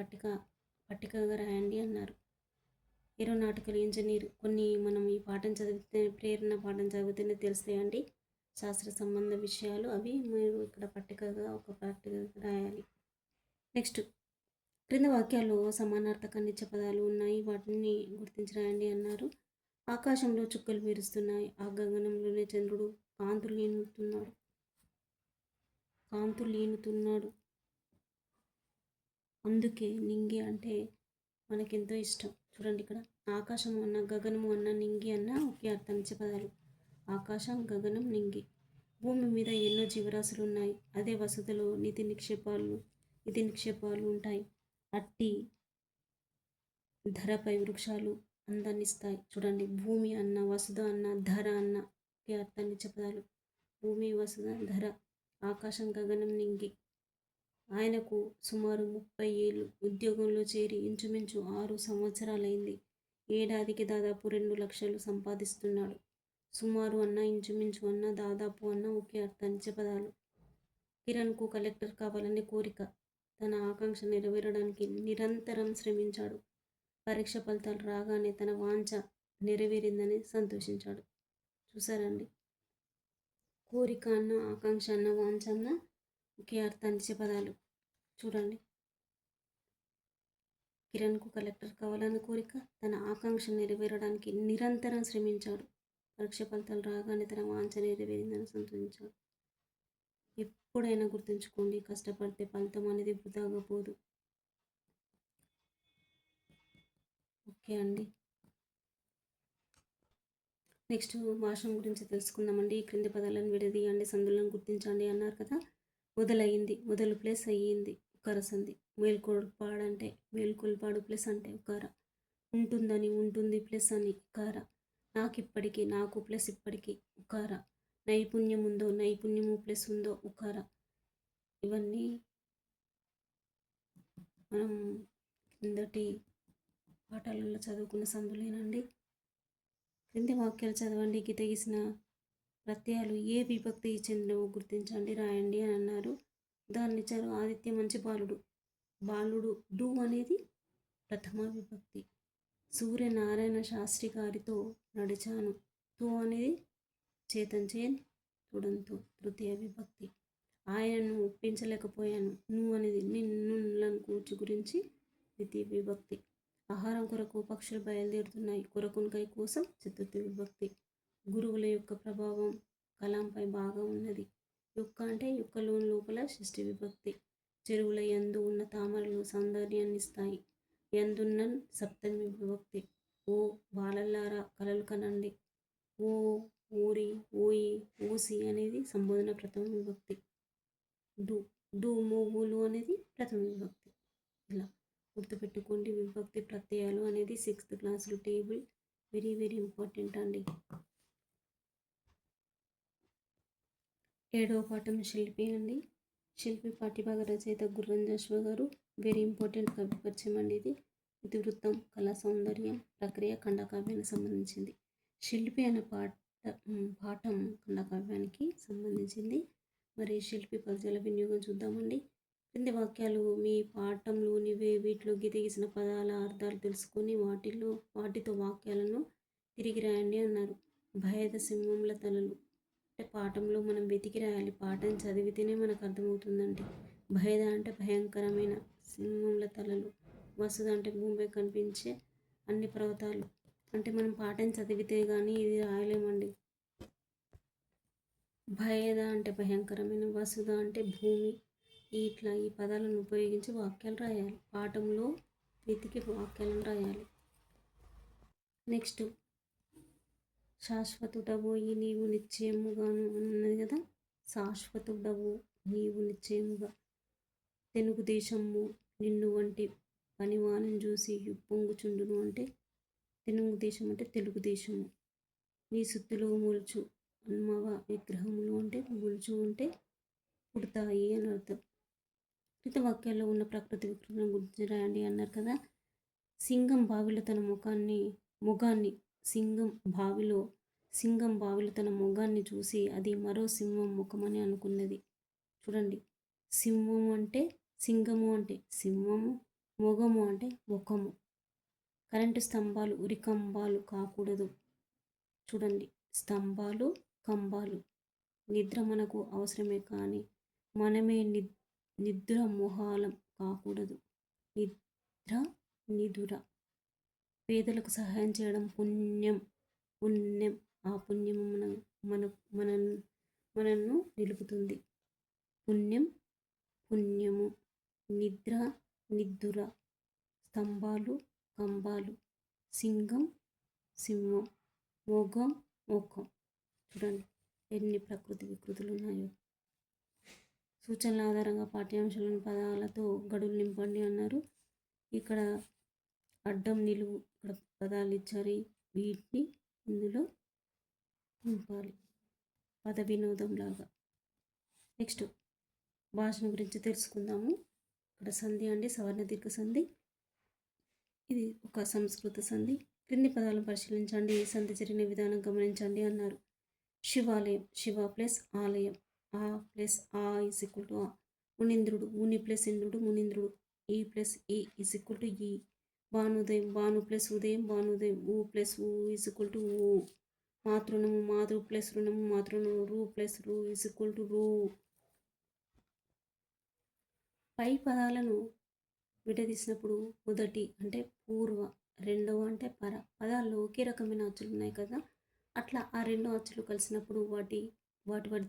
పట్టికగా రాయండి అన్నారు. Aeronautical engineer. కొన్ని మనం ఈ పాఠం చదివితే, ప్రేరణ పాఠం చదివితేనే తెలుస్తాయండి శాస్త్ర సంబంధ విషయాలు. అవి మీరు ఇక్కడ పట్టికగా రాయాలి. నెక్స్ట్, క్రింద వాక్యాల్లో సమానార్థకాన్ని ఇచ్చే పదాలు ఉన్నాయి, వాటిని గుర్తించి రాయండి అన్నారు. ఆకాశంలో చుక్కలు మెరుస్తున్నాయి. ఆ గగనంలోనే చంద్రుడు కాంతులీనుతున్నాడు. అందుకే నింగి అంటే మనకెంతో ఇష్టం. చూడండి, ఇక్కడ ఆకాశం అన్న, గగనము అన్న, నింగి అన్న ఒకే అర్థాన్నిచ్చే పదాలు. ఆకాశం, గగనం, నింగి. భూమి మీద ఎన్నో జీవరాశులు ఉన్నాయి. అదే వసతిలో నిధి నిక్షేపాలు ఉంటాయి. అట్టి ధరపై వృక్షాలు అందాన్నిస్తాయి. చూడండి, భూమి అన్న, వసుధ అన్న, ధర అన్న ఒకే అర్థాన్నిచ్చే పదాలు. భూమి, వసుధ, ధర. ఆకాశం, గగనం, నింగి. ఆయనకు సుమారు 30 ఏళ్ళు. ఉద్యోగంలో చేరి ఇంచుమించు 6 సంవత్సరాలైంది. ఏడాదికి దాదాపు 2 లక్షలు సంపాదిస్తున్నాడు. సుమారు అన్న, ఇంచుమించు అన్న, దాదాపు అన్న ఒకే అర్థాన్నిచ్చే పదాలు. కిరణ్కు కలెక్టర్ కావాలనే కోరిక. తన ఆకాంక్ష నెరవేరడానికి నిరంతరం శ్రమించాడు. పరీక్ష ఫలితాలు రాగానే తన వాంఛ నెరవేరిందని సంతోషించాడు. చూసారండి, కోరిక అన్న, ఆకాంక్ష అన్న, వాంఛ అన్న ఒకే అర్థాన్నిచ్చే పదాలు. చూడండి, కిరణ్కు కలెక్టర్ కావాలన్న కోరిక, తన ఆకాంక్ష నెరవేరడానికి నిరంతరం శ్రమించాడు. పరీక్ష ఫలితాలు రాగానే తన వాంఛ నెరవేరిందని సంతోషించాడు. ఎప్పుడైనా గుర్తుంచుకోండి, కష్టపడితే ఫలితం అనేది వృధాగా పోదు. ఓకే అండి, నెక్స్ట్ భాషం గురించి తెలుసుకుందామండి. ఈ క్రింది పదాలను విడదీయండి, సందులను గుర్తించండి అన్నారు కదా. మొదలయ్యింది, మొదలు ప్లస్ అయ్యింది ఉకార సంధి. మేల్కొల్పాడంటే మేల్కొల్పాడు ప్లస్ అంటే ఉకార. ఉంటుందని ఉంటుంది ప్లస్ అని ఉకార. నాకిప్పటికీ, నాకు ప్లస్ ఇప్పటికీ ఉకార. నైపుణ్యం ఉందో, నైపుణ్యము ప్లస్ ఉందో ఉకార. ఇవన్నీ మనం కిందటి పాఠాలలో చదువుకున్న సందులేనండి. క్రింది వాక్యాలు చదవండి. గీత గీసిన ప్రత్యయాలు ఏ విభక్తికి చెందినవో గుర్తించండి, రాయండి అని అన్నారు. ఉదాహరణ ఇచ్చారు. ఆదిత్య మంచి బాలుడు. బాలుడు డు అనేది ప్రథమ విభక్తి. సూర్యనారాయణ శాస్త్రి గారితో నడిచాను. తో అనేది చేతన్ చేన్ చూడంతో తృతీయ విభక్తి. ఆయనను ఒప్పించలేకపోయాను. నువ్వు అనేది నిన్నులను కూర్చు గురించి ద్వితీయ విభక్తి. ఆహారం కొరకు పక్షులు బయలుదేరుతున్నాయి. కొరకునకై కోసం చతుర్థ విభక్తి. గురువుల యొక్క ప్రభావం కలాంపై బాగా ఉన్నది. యొక్క అంటే యొక్కలోని లోపల షష్ఠి విభక్తి. చెరువుల యందు ఉన్న తామరలు సౌందర్యాన్ని ఇస్తాయి. యందున్న సప్తమి విభక్తి. ఓ బాలల్లారా కలలు కనండి. ఓ, ఊరి, ఓయి, ఓసి అనేది సంబోధన ప్రథమ విభక్తి. డు మోగులు అనేది ప్రథమ విభక్తి. ఇలా గుర్తుపెట్టుకోండి. విభక్తి ప్రత్యయాలు అనేది 6th క్లాసులో టేబుల్ వెరీ వెరీ ఇంపార్టెంట్ అండి. ఏడవ పాఠం శిల్పి అండి. శిల్పి పాఠ్యభాగ రచయిత గుర్రం జాషువా గారు. వెరీ ఇంపార్టెంట్ కవి పరిచయం అండి ఇది. ఇతివృత్తం, కళా సౌందర్యం, ప్రక్రియ, ఖండకావ్యానికి సంబంధించింది. శిల్పి అనే పాఠం ఖండకావ్యానికి సంబంధించింది. మరి శిల్పి పద్యాల వినియోగం చూద్దామండి. క్రింది వాక్యాలు మీ పాఠంలోనివే. వీటిలో గీసిన పదాల అర్థాలు తెలుసుకొని వాటితో వాక్యాలను తిరిగి రాయండి అన్నారు. భయద సింహముల తలలు అంటే పాఠంలో మనం వెతికి రాయాలి. పాఠం చదివితేనే మనకు అర్థమవుతుందండి. భయద అంటే భయంకరమైన, సింహముల తలలు, వసుధ అంటే భూమిపై కనిపించే అన్ని పర్వతాలు. అంటే మనం పాఠం చదివితే కానీ ఇది రాయలేమండి. భయద అంటే భయంకరమైన, వసుధ అంటే భూమి. ఇట్లా ఈ పదాలను ఉపయోగించి వాక్యాలు రాయాలి. పాఠంలో వెతికి వాక్యాలను రాయాలి. నెక్స్ట్, శాశ్వతుడవోయి నీవు నిశ్చయముగాను అని ఉన్నది కదా. శాశ్వతుడవు నీవు నిశ్చయముగా. తెలుగు దేశము నిన్ను వంటి పనివానం చూసి పొంగుచుండును అంటే తెలుగు దేశం అంటే తెలుగు దేశము. నీ సుత్తులో మూల్చు అన్మవ విగ్రహములు అంటే మూల్చు అంటే పుడతాయి అని అర్థం. క్రిత వాక్యాల్లో ఉన్న ప్రకృతి వికృతులను గురించి రాయండి అన్నారు కదా. సింగం బావిలో తన మొగాన్ని సింగం బావిలో తన మొగాన్ని చూసి అది మరో సింహం ముఖమని అనుకున్నది. చూడండి, సింహము అంటే సింగము అంటే సింహము, మొగము అంటే ముఖము. కరెంటు స్తంభాలు ఉరికంబాలు కాకూడదు. చూడండి, స్తంభాలు కంబాలు. నిద్ర మనకు అవసరమే కానీ మనమే నిద్ర మొహాలం కాకూడదు. నిదుర. పేదలకు సహాయం చేయడం పుణ్యం. ఆ పుణ్యము మనను నిలుపుతుంది. పుణ్యము. నిద్ర, స్తంభాలు కంబాలు, సింహం, మొగం, ముఖం. చూడండి ఎన్ని ప్రకృతి వికృతులు ఉన్నాయో. సూచనల ఆధారంగా పాఠ్యాంశాలను పదాలతో గడులు నింపండి అన్నారు. ఇక్కడ అడ్డం నిలువు ఇక్కడ పదాలు ఇచ్చారు. వీటిని ఇందులో నింపాలి పద వినోదం లాగా. నెక్స్ట్, భాషను గురించి తెలుసుకుందాము. ఇక్కడ సంధి అండి, సవర్ణ దీర్ఘ సంధి. ఇది ఒక సంస్కృత సంధి. క్రింది పదాలను పరిశీలించండి, సంధి జరిగిన విధానం గమనించండి అన్నారు. శివాలయం, శివ ప్లస్ ఆలయం, ఆ ప్లస్ ఆ ఈజ్ ఈక్వల్ టు ఆ. మునీంద్రుడు, ముని ప్లస్ ఇంద్రుడు మునీంద్రుడు, ఈ ప్లస్ ఈ ఈజ్ ఈక్వల్ టు ఈ. భానుదయం, భాను ప్లస్ ఉదయం భానుదయం, ఊ ప్లస్ ఊ ఈజ్ ఈక్వల్ టు ఊ. మాతృనము, మాతృ ప్లస్ రుణము మాతృనము, రూ ప్లస్ రూ ఈజ్ ఈక్వల్ టు రూ. పై పదాలను విడదీసినప్పుడు మొదటి అంటే పూర్వ, రెండవ అంటే పర పదాల్లో ఒకే రకమైన అచ్చులు ఉన్నాయి కదా. అట్లా ఆ రెండు అచ్చులు కలిసినప్పుడు వాటి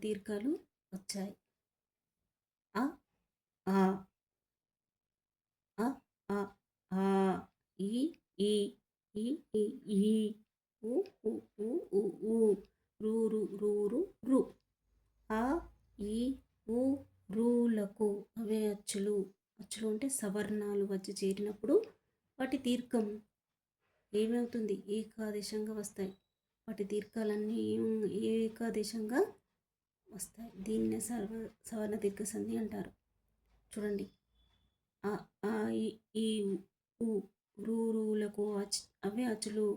దీర్ఘాలు వచ్చాయి. అ ఆ, అ ఆ, ఆ, ఈ ఈ, ఈ ఈ, ఈ, ఊ ఊ ఊ ఊ ఊ, రు రు రు రు రు. ఆ ఈ ఊ రూలకు అవే అచ్చులు అంటే సవర్ణాలు వచ్చి చేరినప్పుడు వాటి దీర్ఘం ఏమవుతుంది, ఏకాదేశంగా వస్తాయి. వాటి దీర్ఘాలన్నీ ఏకాదేశంగా వస్తాయి. దీన్నే సవర్ణ దీర్ఘ సంధి అంటారు. చూడండి, ఆ ఆ ఈ ఊ రూలకు అవే అచ్చులు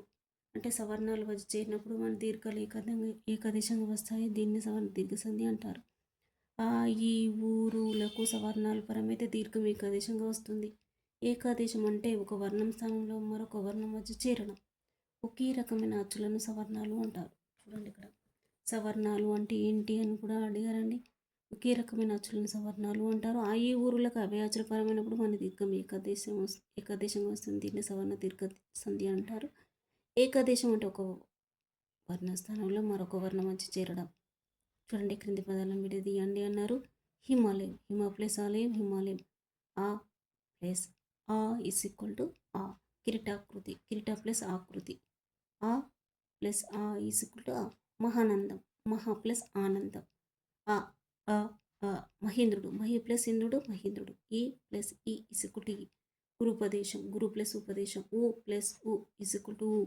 అంటే సవర్ణాలు వచ్చి చేరినప్పుడు మన దీర్ఘాలు ఏకాదేశంగా వస్తాయి. దీన్ని సవర్ణ దీర్ఘ సంధి అంటారు. ఆ ఈ ఊరులకు సవర్ణాలు పరమైతే దీర్ఘం ఏకాదేశంగా వస్తుంది. ఏకాదేశం అంటే ఒక వర్ణం స్థానంలో మరొక వర్ణం వచ్చి చేరడం. ఒకే రకమైన అచ్చులను సవర్ణాలు అంటారు. చూడండి, ఇక్కడ సవర్ణాలు అంటే ఏంటి అని కూడా అడిగారండి. ఒకే రకమైన అచ్చులను సవర్ణాలు అంటారు. ఆ ఈ ఊరులకు అవే అచ్చులు పరమైనప్పుడు మన దీర్ఘం ఏకాదేశంగా వస్తుంది. దీన్ని సవర్ణ దీర్ఘ సంధి అంటారు. ఏకాదేశం అంటే ఒక వర్ణ స్థానంలో మరొక వర్ణం వచ్చి చేరడం. చూడండి, క్రింది పదాలను విడదీయండి అన్నారు. హిమాలయం, హిమ ప్లస్ ఆలయం హిమాలయం, ఆ ప్లస్ ఆ ఇస్ ఈక్వల్ టు ఆ. కిరీటాకృతి, కిరీట ప్లస్ ఆకృతి, ఆ ప్లస్ ఆ ఈజ్ ఈక్వల్ టు ఆ. మహానందం, మహా ప్లస్ ఆనందం, ఆ ఆ ఆ. మహేంద్రుడు, మహి ప్లస్ ఇంద్రుడు మహేంద్రుడు, ఈ ప్లస్ ఈ ఈజ్ ఈక్వల్ టు ఈ. గురుపదేశం, గురు ప్లస్ ఉపదేశం, ఊ ప్లస్ ఊ ఈజ్ ఈక్వల్ టు ఊ.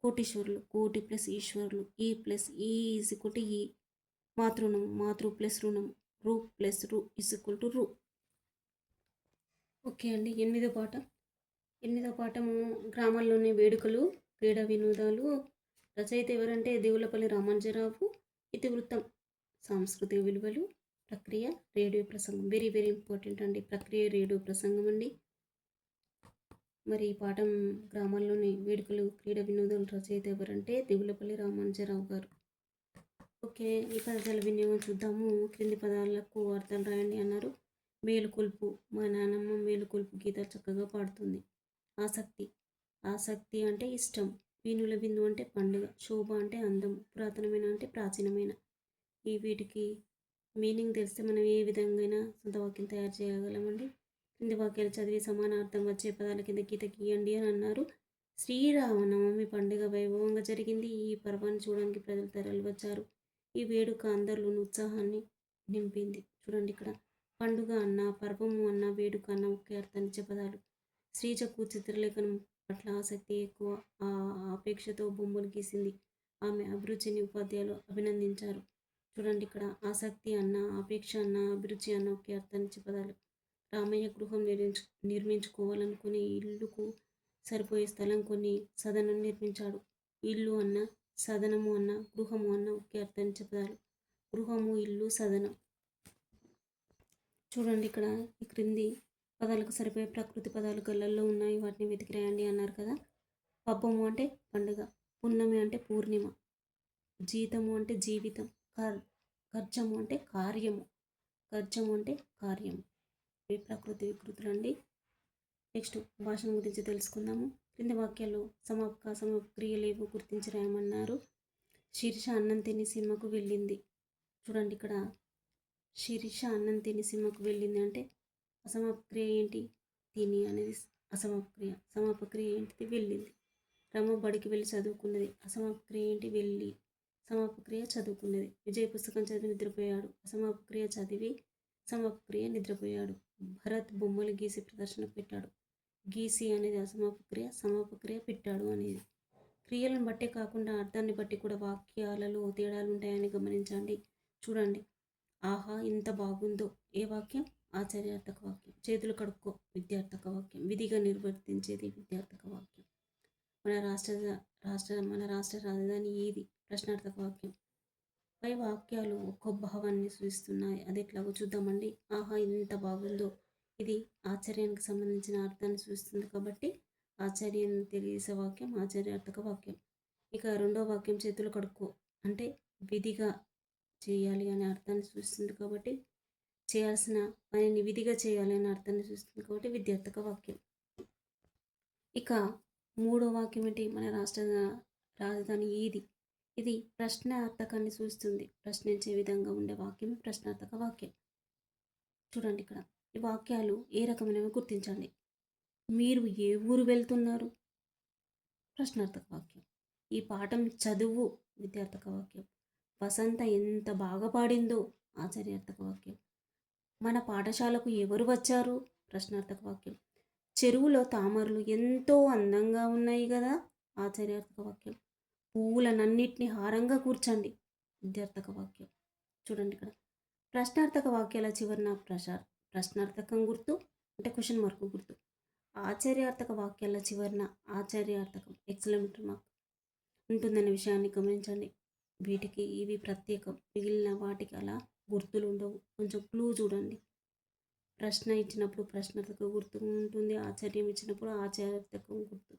కోటీశ్వరులు, కోటి ప్లస్ ఈశ్వరులు, ఈ ప్లస్ ఈ ఈజ్ ఈక్వల్ టు ఈ. మాతృణం, మాతృ ప్లస్ రుణం, రు ప్లస్ రు ఇస్ ఈక్వల్ టు రు. ఓకే అండి. ఎనిమిదో పాఠము గ్రామాల్లోని వేడుకలు, క్రీడా వినోదాలు. రచయిత ఎవరంటే దేవులపల్లి రామానుజరావు. ఇతివృత్తం సాంస్కృతిక విలువలు, ప్రక్రియ రేడియో ప్రసంగం. వెరీ వెరీ ఇంపార్టెంట్ అండి, ప్రక్రియ రేడియో ప్రసంగం అండి. మరి ఈ పాఠం గ్రామాల్లోని వేడుకలు, క్రీడా వినోదాలు రచయిత ఎవరంటే దేవులపల్లి రామానుజరావు గారు. ఓకే, ఈ పదజాల వినియోగం చూద్దాము. క్రింది పదాలకు అర్థాలు రాయండి అన్నారు. మేలుకొల్పు, మా నాన్నమ్మ మేలుకొల్పు గీతాలు చక్కగా పాడుతుంది. ఆసక్తి అంటే ఇష్టం. వీణుల బిందు అంటే పండుగ. శోభ అంటే అందం. పురాతనమైన అంటే ప్రాచీనమైన. ఈ వీటికి మీనింగ్ తెలిస్తే మనం ఏ విధంగా సొంత వాక్యం తయారు చేయగలమండి. కింది వాక్యాలు చదివి సమానార్థం వచ్చే పదాల కింద గీత గీయండి అని అన్నారు. శ్రీరామనవమి పండుగ వైభవంగా జరిగింది. ఈ పర్వాన్ని చూడడానికి ప్రజలు తరలి వచ్చారు. ఈ వేడుక అందరిలోనూ ఉత్సాహాన్ని నింపింది. చూడండి ఇక్కడ పండుగ అన్న, పర్వము అన్న, వేడుక అన్న ఒకే అర్థాన్నిచ్చే పదాలు. శ్రీజకు చిత్రలేఖనం పట్ల ఆసక్తి ఎక్కువ. ఆ అపేక్షతో బొమ్మలు గీసింది. ఆమె అభిరుచిని ఉపాధ్యాయులు అభినందించారు. చూడండి ఇక్కడ ఆసక్తి అన్న, అపేక్ష అన్న, అభిరుచి అన్న ఒకే అర్థాన్నిచ్చే పదాలు. రామయ్య గృహం నిర్మించుకోవాలనుకుని ఇల్లుకు సరిపోయే స్థలం కొని సదనం నిర్మించాడు. ఇల్లు అన్న, సదనము అన్న, గృహము అన్న ఒకే అర్థాన్నిచ్చే పదాలు. గృహము, ఇల్లు, సదనం. చూడండి ఇక్కడ ఈ క్రింది పదాలకు సరిపోయే ప్రకృతి పదాలు గళ్ళల్లో ఉన్నాయి, వాటిని వెతికి రాయండి అన్నారు కదా. పబ్బము అంటే పండుగ, పున్నమి అంటే పూర్ణిమ, జీతము అంటే జీవితం, గర్జము అంటే కార్యము, గర్జము అంటే కార్యము. ఇవి ప్రకృతి వికృతులు అండి. నెక్స్ట్ భాషణ గురించి తెలుసుకుందాము. క్రింది వాక్యాల్లో సమక్రియలేవో గుర్తించి రాయమన్నారు. శిరీష అన్నం తిని సినిమాకు వెళ్ళింది. చూడండి ఇక్కడ శిరీష అన్నం తిని సినిమాకు వెళ్ళింది అంటే అసమాపక్రియ ఏంటి? తిని అనేది అసమాపక్రియ. సమాపక్రియ ఏంటిది? వెళ్ళింది. రమ బడికి వెళ్ళి చదువుకున్నది. అసమాపక్రియ ఏంటి? వెళ్ళి. సమాపక్రియ చదువుకున్నది. విజయ్ పుస్తకం చదివి నిద్రపోయాడు. అసమాపక్రియ చదివి, సమాపక్రియ నిద్రపోయాడు. భరత్ బొమ్మలు గీసి ప్రదర్శనకు పెట్టాడు. గీసి అనేది అసమాపక్రియ, సమాపక్రియ పెట్టాడు అనేది. క్రియలను బట్టే కాకుండా అర్థాన్ని బట్టి కూడా వాక్యాలలో తేడాలు ఉంటాయని గమనించండి. చూడండి, ఆహా ఇంత బాగుందో ఏ వాక్యం? ఆశ్చర్యార్థక వాక్యం. చేతులు కడుక్కో విద్యార్థక వాక్యం. విధిగా నిర్వర్తించేది విద్యార్థక వాక్యం. మన రాష్ట్ర రాజధాని ఏది? ప్రశ్నార్థక వాక్యం. పై వాక్యాలు ఒక్కో భావాన్ని సూచిస్తున్నాయి. అది ఎట్లాగో చూద్దామండి. ఆహా ఇంత బాగుందో, ఇది ఆశ్చర్యానికి సంబంధించిన అర్థాన్ని సూచిస్తుంది కాబట్టి ఆశ్చర్యాన్ని తెలియజేసే వాక్యం ఆశ్చర్యార్థక వాక్యం. ఇక రెండో వాక్యం చేతులు కడుక్కో అంటే విధిగా చేయాలి అనే అర్థాన్ని సూచిస్తుంది కాబట్టి, చేయాల్సిన పనిని విధిగా చేయాలి అనే అర్థాన్ని సూచిస్తుంది కాబట్టి విద్యార్థక వాక్యం. ఇక మూడో వాక్యం ఏంటి? మన రాష్ట్ర రాజధాని ఏది? ఇది ప్రశ్నార్థకాన్ని సూచిస్తుంది. ప్రశ్నించే విధంగా ఉండే వాక్యం ప్రశ్నార్థక వాక్యం. చూడండి ఇక్కడ ఈ వాక్యాలు ఏ రకమైనవి గుర్తించండి. మీరు ఏ ఊరు వెళ్తున్నారు? ప్రశ్నార్థక వాక్యం. ఈ పాఠం చదువు విద్యార్థక వాక్యం. వసంత ఎంత బాగా పాడిందో ఆశ్చర్యార్థక వాక్యం. మన పాఠశాలకు ఎవరు వచ్చారు? ప్రశ్నార్థక వాక్యం. చెరువులో తామరలు ఎంతో అందంగా ఉన్నాయి కదా ఆశ్చర్యార్థక వాక్యం. పువ్వులనన్నిటిని హారంగా కూర్చండి విద్యార్థక వాక్యం. చూడండి ఇక్కడ ప్రశ్నార్థక వాక్యాల చివరన ప్రశ్నార్థకం గుర్తు అంటే క్వశ్చన్ మార్క్ గుర్తు. ఆశ్చర్యార్థక వాక్యాల చివరన ఆశ్చర్యార్థకం ఎక్సలమేటరీ మార్క్ ఉంటుందనే విషయాన్ని గమనించండి. వీటికి ఇవి ప్రత్యేకం, మిగిలిన వాటికి అలా గుర్తులు ఉండవు. కొంచెం క్లూ చూడండి. ప్రశ్న ఇచ్చినప్పుడు ప్రశ్నార్థక గుర్తు ఉంటుంది, ఆశ్చర్యం ఇచ్చినప్పుడు ఆశ్చర్యార్థకం గుర్తు.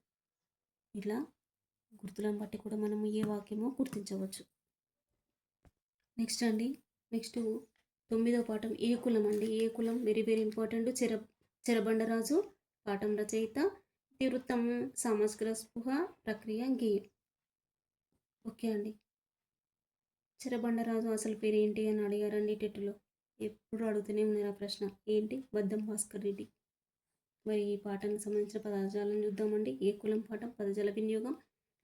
ఇలా గుర్తులను బట్టి కూడా మనము ఏ వాక్యమో గుర్తించవచ్చు. నెక్స్ట్ 9వ పాఠం ఏ కులం అండి. ఏ కులం వెరీ వెరీ ఇంపార్టెంట్. చెరబండరాజు పాఠం రచయిత. ఇతివృత్తం సామాజిక స్పృహ, ప్రక్రియ గేయం. ఓకే అండి. చెరబండరాజు అసలు పేరు ఏంటి అని అడిగారండి టెట్లో. ఎప్పుడు అడుగుతూనే ఉన్నారు ఆ ప్రశ్న. ఏంటి? బద్దం భాస్కర్ రెడ్డి. మరి ఈ పాఠానికి సంబంధించిన పదజాలను చూద్దామండి. ఏ కులం పాఠం పదజాల వినియోగం.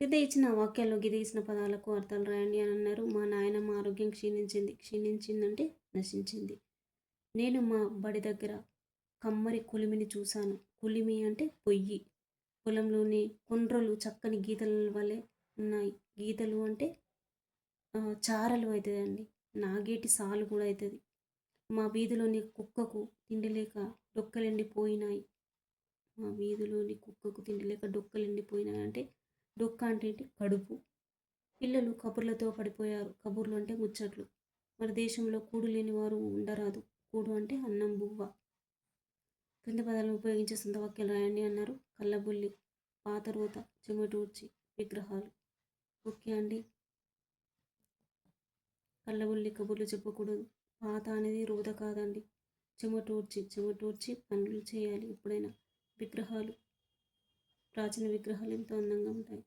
కింద ఇచ్చిన వాక్యాల్లో గిరిగిసిన పదాలకు అర్థాలు రాయండి అని అన్నారు. మా నాయనమ్మ ఆరోగ్యం క్షీణించిందంటే నశించింది. నేను మా బడి దగ్గర కమ్మరి కొలిమిని చూశాను. కొలిమి అంటే పొయ్యి. పొలంలోని కొండ్రలు చక్కని గీతల వలె ఉన్నాయి. గీతలు అంటే చారలు అవుతుందండి. నాగేటి సాలు కూడా అవుతుంది. మా వీధిలోని కుక్కకు తిండి లేక డొక్కలెండిపోయినాయి. మా వీధిలోని కుక్కకు తిండి లేక డొక్కలెండిపోయినాయి అంటే డొక్క అంటే ఏంటి? కడుపు. పిల్లలు కబుర్లతో పడిపోయారు. కబుర్లు అంటే ముచ్చట్లు. మన దేశంలో కూడు లేని వారు ఉండరాదు. కూడు అంటే అన్నం బువ్వ. క్రింది పదాలను ఉపయోగించే సొంత వాక్యాలు రాయండి అన్నారు. కళ్ళబుల్లి, పాతరోత, చెమటూడ్చి, విగ్రహాలు. ఓకే అండి. కళ్ళబుల్లి కబుర్లు చెప్పకూడదు. పాత అనేది రోత కాదండి. చెమటూడ్చి పనులు చేయాలి ఎప్పుడైనా. విగ్రహాలు, ప్రాచీన విగ్రహాలు ఎంతో అందంగా ఉంటాయి.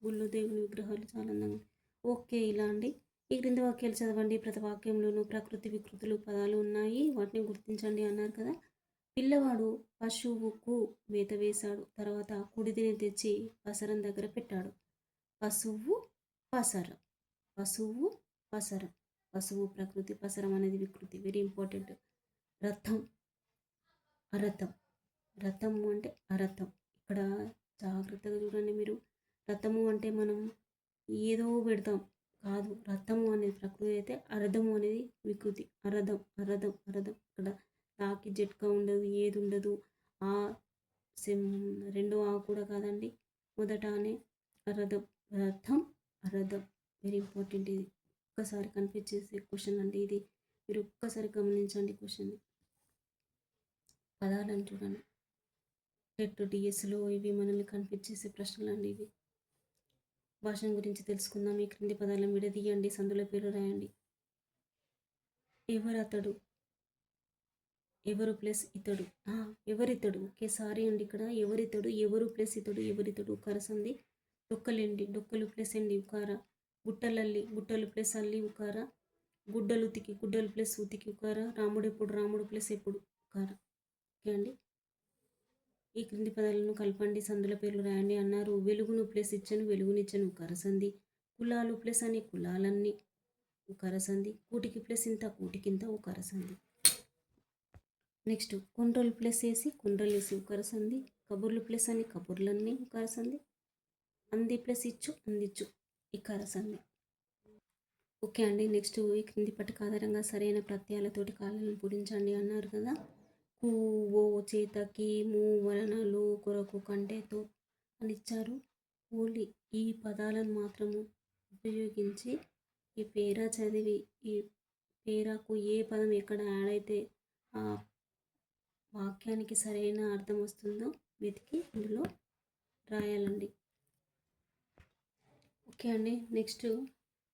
గుళ్ళు దేవుని విగ్రహాలు చాలా అందంగా. ఓకే, ఇలా అండి. ఈ క్రింది వాక్యాలు చదవండి. ప్రతి వాక్యంలోనూ ప్రకృతి వికృతులు పదాలు ఉన్నాయి, వాటిని గుర్తించండి అన్నారు కదా. పిల్లవాడు పశువుకు మేత వేశాడు. తర్వాత కుడిదిని తెచ్చి పసరం దగ్గర పెట్టాడు. పశువు పసర, పశువు పసర. పశువు ప్రకృతి, పసరం అనేది వికృతి. Very important. రథం, అరథం. రథము అంటే అరథం. ఇక్కడ జాగ్రత్తగా చూడండి మీరు. రథము అంటే మనం ఏదో పెడతాం కాదు. రథము అనేది ప్రకృతి అయితే అరథము అనేది వికృతి. అరథం అరథం అరథం. ఇక్కడ తాకి జట్కా ఉండదు, ఏది ఉండదు. ఆ రెండో ఆ కూడా కాదండి, మొదట అనే అరథం. రథం అరథం. Very important. ఇది ఒక్కసారి కన్ఫ్యూజ్ చేసే క్వశ్చన్ అండి ఇది. మీరు ఒక్కసారి గమనించండి క్వశ్చన్ని. పదాలను చూడండి. టెట్ డిఎస్లో ఇవి మనల్ని కన్ఫ్యూజ్ చేసే ప్రశ్నలు అండి ఇవి. భాషను గురించి తెలుసుకుందాం. ఈ క్రింది పదాలను విడదీయండి, సందుల పేరు రాయండి. ఎవరతడు, ఎవరు ప్లస్ ఇతడు. ఎవరితడు. ఓకే, సారీ అండి. ఇక్కడ ఎవరితడు, ఎవరు ప్లస్ ఇతడు, ఎవరితడు. కరసంది. డొక్కలెండి, డొక్కలు ప్లస్ ఎండి ఉకార. గుట్టలల్లి, గుట్టలు ప్లస్ అల్లి ఉకార. గుడ్డలు ఉతికి, గుడ్డలు ప్లస్ ఉతికి ఉకార. రాముడెప్పుడు, రాముడు ప్లస్ ఎప్పుడు ఉకార. ఓకే అండి. ఈ క్రింది పదాలను కలపండి, సందుల పేర్లు రాయండి అన్నారు. వెలుగును ప్లస్ ఇచ్చను, వెలుగునిచ్చను కరసంది. కులాలు ప్లస్ అని కులాలన్నీ కరసంది. కూటికి ప్లస్ ఇంత, కూటికింత కరసంది. నెక్స్ట్ కుండ్రలు ప్లస్ వేసి, కుండ్రలు వేసి కరసంది. కబుర్లు ప్లస్ అని కబుర్లన్నీ కరసంది. అంది ప్లస్ ఇచ్చు, అందిచ్చు ఈ కరసంది. ఓకే అండి. నెక్స్ట్ ఈ క్రింది పట్టిక ఆధారంగా సరైన ప్రత్యయాలతోటి కాలాలను పూరించండి అన్నారు కదా. కు, ఓ, చేతకి, ము, వలన, లో, కొరకు, కంటేతో అని ఇచ్చారు. ఓన్లీ ఈ పదాలను మాత్రము ఉపయోగించి ఈ పేరా చదివి, ఈ పేరాకు ఏ పదం ఎక్కడ యాడ్ అయితే ఆ వాక్యానికి సరైన అర్థం వస్తుందో వెతికి ఇందులో రాయాలండి. ఓకే అండి. నెక్స్ట్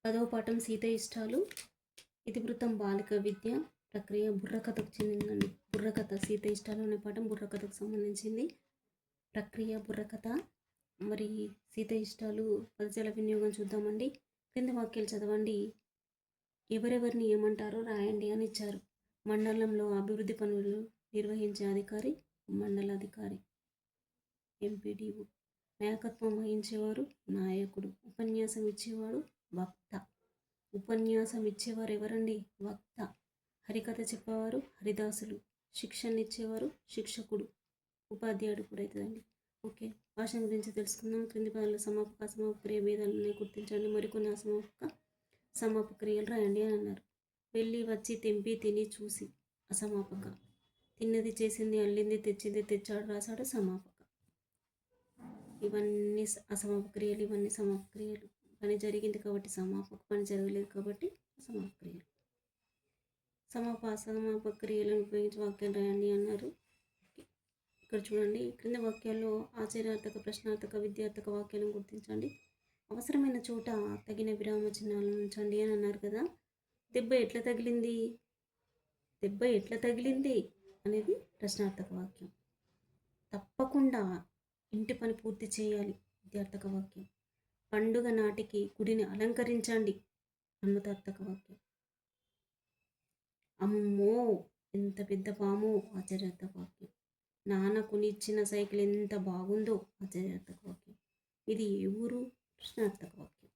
10వ పాఠం సీత ఇష్టాలు. ఇతివృత్తం బాలిక విద్య ప్రక్రియ బుర్రకథకు చెందిందండి. బుర్రకథ, సీత ఇష్టాలు అనే పాఠం బుర్రకథకు సంబంధించింది. ప్రక్రియ బుర్రకథ. మరి సీత ఇష్టాలు పదజాల వినియోగం చూద్దామండి. క్రింది వాక్యాలు చదవండి. ఎవరెవరిని ఏమంటారో రాయండి అని ఇచ్చారు. మండలంలో అభివృద్ధి పనులు నిర్వహించే అధికారి మండలాధికారి, ఎంపీడీఓ. నాయకత్వం వహించేవారు నాయకుడు. ఉపన్యాసం ఇచ్చేవాడు వక్త. ఉపన్యాసం ఇచ్చేవారు ఎవరండి? వక్త. హరికథ చెప్పేవారు హరిదాసులు. శిక్షణ ఇచ్చేవారు శిక్షకుడు. ఉపాధ్యాయుడు కూడా అవుతుందండి. ఓకే, భాష గురించి తెలుసుకుందాం. క్రింది పదాలు సమాపక అసమాపక క్రియ భేదాలను గుర్తించండి. మరికొన్ని అసమాపక సమాపక క్రియలు రాయండి అని అన్నారు. వెళ్ళి, వచ్చి, తెంపి, తిని, చూసి అసమాపక. తిన్నది, చేసింది, అల్లింది, తెచ్చింది, తెచ్చాడు, రాశాడు సమాపక. ఇవన్నీ అసమాపక క్రియలు, ఇవన్నీ సమాపక క్రియలు. పని జరిగింది కాబట్టి సమాపక, పని జరగలేదు కాబట్టి అసమాపక క్రియలు. అసమాపక క్రియలను ఉపయోగించి వాక్యాలు రాయండి అన్నారు. ఇక్కడ చూడండి. క్రింద వాక్యాల్లో ఆచర్యార్థక, ప్రశ్నార్థక, విద్యార్థక వాక్యాలను గుర్తించండి. అవసరమైన చోట తగిన విరామ చిహ్నాలను ఉంచండి అని అన్నారు కదా. దెబ్బ ఎట్లా తగిలింది, దెబ్బ ఎట్లా తగిలింది అనేది ప్రశ్నార్థక వాక్యం. తప్పకుండా ఇంటి పని పూర్తి చేయాలి విద్యార్థక వాక్యం. పండుగ నాటికి గుడిని అలంకరించండి అన్వతార్థక వాక్యం. అమ్మో ఎంత పెద్ద పాము ఆశ్చర్యార్థక వాక్యం. నాన్న కొనిచ్చిన సైకిల్ ఎంత బాగుందో ఆశ్చర్యార్థక వాక్యం. ఇది ఏ ఊరు? ప్రశ్నార్థక వాక్యం.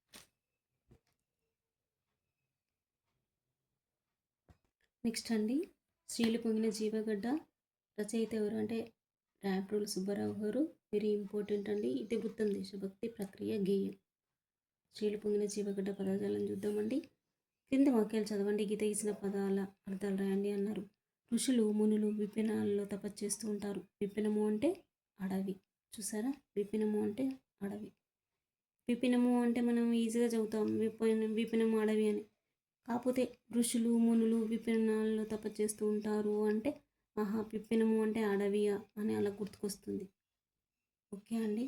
నెక్స్ట్ అండి, స్త్రీలు పొంగిన జీవగడ్డ. రచయిత ఎవరు అంటే రాప్రోలు సుబ్బారావు గారు. వెరీ ఇంపార్టెంట్ అండి. ఇతివృత్తం దేశభక్తి ప్రక్రియ గేయం. స్త్రీలు పొంగిన జీవగడ్డ పదజాలం చూద్దామండి. కింది వాక్యాలు చదవండి, గీత గీసిన పదాల అర్థాలు రాయండి అన్నారు. ఋషులు మునులు విపినాలలో తపస్సు చేస్తూ ఉంటారు. విపినము అంటే అడవి. చూసారా, విపినము అంటే అడవి. విపినము అంటే మనం ఈజీగా చదువుతాం విపినము అడవి అని. కాకపోతే ఋషులు మునులు విపినాలలో తపస్సు చేస్తూ ఉంటారు అంటే విపినము అంటే అడవియా అని అలా గుర్తుకొస్తుంది. ఓకే అండి,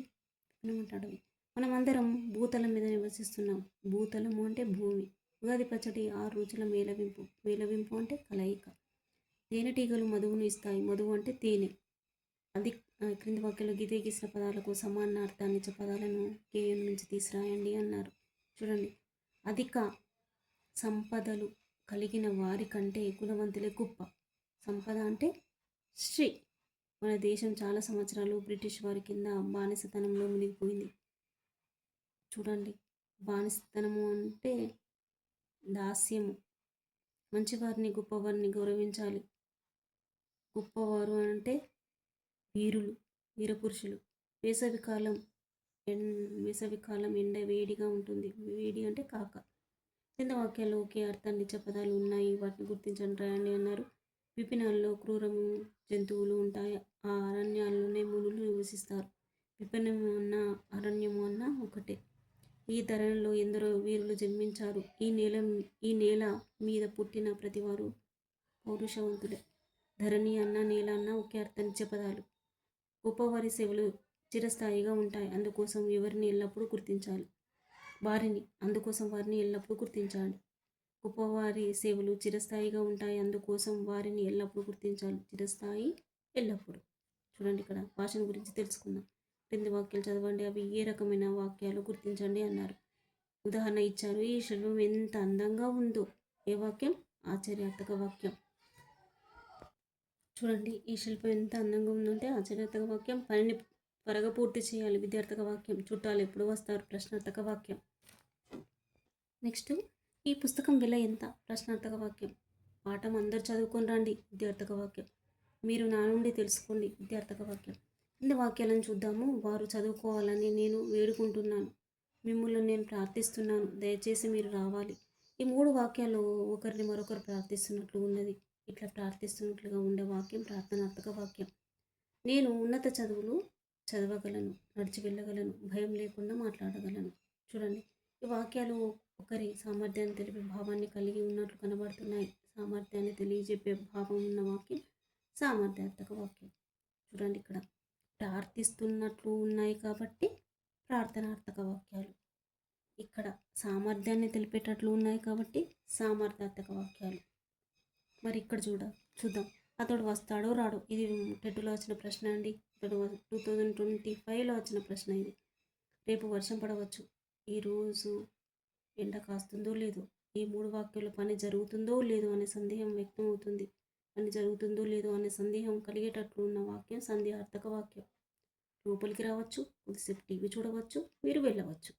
విపినము అంటే అడవి. మనం అందరం భూతలం మీద నివసిస్తున్నాం. భూతలము అంటే భూమి. ఉగాది పచ్చడి 6 రుచుల మేళవింపు. మేళవింపు అంటే కలయిక. తేనెటీగలు మధువును ఇస్తాయి. మధువు అంటే తేనె. అది క్రింది వాక్యంలో గీత గీసిన పదాలకు సమానార్థాన్ని ఇచ్చే పదాలను కేఎం నుంచి తీసురాయండి అన్నారు. చూడండి, అధిక సంపదలు కలిగిన వారి కంటే గుణవంతులే గొప్ప. సంపద అంటే శ్రీ. మన దేశం చాలా సంవత్సరాలు బ్రిటిష్ వారి కింద బానిసతనంలో మునిగిపోయింది. చూడండి, బానిసతనము అంటే దాస్యము. మంచివారిని గొప్పవారిని గౌరవించాలి. గొప్పవారు అంటే వీరులు, వీరపురుషులు. వేసవికాలం ఎండ వేడిగా ఉంటుంది. వేడి అంటే కాక. కింద వాక్యాల్లో ఒకే అర్థాన్ని ఇచ్చే పదాలు ఉన్నాయి, వాటిని గుర్తించండి రాయండి అన్నారు. విపినాల్లో క్రూరము జంతువులు ఉంటాయి. ఆ అరణ్యాల్లోనే మునులు నివసిస్తారు. విపినము అన్న అరణ్యము అన్న ఒకటే. ఈ ధరణిలో ఎందరో వీరులు జన్మించారు. ఈ నేల మీద పుట్టిన ప్రతివారు పౌరుషవంతులే. ధరణి అన్న నేల అన్న ఒకే అర్థాన్నిచ్చే పదాలు. గొప్పవారి సేవలు చిరస్థాయిగా ఉంటాయి. అందుకోసం ఎవరిని ఎల్లప్పుడూ గుర్తించాలి. అందుకోసం వారిని ఎల్లప్పుడూ గుర్తించాలి. గొప్పవారి సేవలు చిరస్థాయిగా ఉంటాయి. అందుకోసం వారిని ఎల్లప్పుడూ గుర్తించాలి. చిరస్థాయి, ఎల్లప్పుడూ. చూడండి, ఇక్కడ భాషను గురించి తెలుసుకుందాం. క్రింది వాక్యాలు చదవండి, అవి ఏ రకమైన వాక్యాలు గుర్తించండి అన్నారు. ఉదాహరణ ఇచ్చారు. ఈ శిల్పం ఎంత అందంగా ఉందో. ఏ వాక్యం? ఆశ్చర్యార్థక వాక్యం. చూడండి, ఈ శిల్పం ఎంత అందంగా ఉందంటే ఆశ్చర్యార్థక వాక్యం. పనిని త్వరగా పూర్తి చేయాలి, విద్యార్థక వాక్యం. చుట్టాలు ఎప్పుడు వస్తారు? ప్రశ్నార్థక వాక్యం. నెక్స్ట్, ఈ పుస్తకం విల ఎంత? ప్రశ్నార్థక వాక్యం. పాఠం అందరు చదువుకొని రండి, విద్యార్థక వాక్యం. మీరు నా నుండి తెలుసుకోండి, విద్యార్థక వాక్యం. కింది వాక్యాలను చూద్దాము. వారు చదువుకోవాలని నేను వేడుకుంటున్నాను. మిమ్మల్ని నేను ప్రార్థిస్తున్నాను. దయచేసి మీరు రావాలి. ఈ 3 వాక్యాలు ఒకరిని మరొకరు ప్రార్థిస్తున్నట్లు ఉన్నది. ఇట్లా ప్రార్థిస్తున్నట్లుగా ఉండే వాక్యం ప్రార్థనార్థక వాక్యం. నేను ఉన్నత చదువులు చదవగలను, నడిచి వెళ్ళగలను, భయం లేకుండా మాట్లాడగలను. చూడండి, ఈ వాక్యాలు ఒకరి సామర్థ్యాన్ని తెలిపే భావాన్ని కలిగి ఉన్నట్లు కనబడుతున్నాయి. సామర్థ్యాన్ని తెలియజెప్పే భావం ఉన్న వాక్యం సామర్థ్యార్థక వాక్యం. చూడండి, ఇక్కడ ప్రార్థిస్తున్నట్లు ఉన్నాయి కాబట్టి ప్రార్థనార్థక వాక్యాలు. ఇక్కడ సామర్థ్యాన్ని తెలిపేటట్లు ఉన్నాయి కాబట్టి సామర్థ్యార్థక వాక్యాలు. మరి ఇక్కడ చూద్దాం. అతడు వస్తాడో రాడో. ఇది టెట్లో వచ్చిన ప్రశ్న అండి. 2025లో వచ్చిన ప్రశ్న ఇది. రేపు వర్షం పడవచ్చు. ఈరోజు ఎండ కాస్తుందో లేదో. ఈ 3 వాక్యాల్లో పని జరుగుతుందో లేదో అనే సందేహం వ్యక్తం అవుతుంది. పని జరుగుతుందో లేదో అనే సందేహం కలిగేటట్లు ఉన్న వాక్యం సందేహార్థక వాక్యం. లోపలికి రావచ్చు, కొద్దిసేపు టీవీ చూడవచ్చు, మీరు వెళ్ళవచ్చు.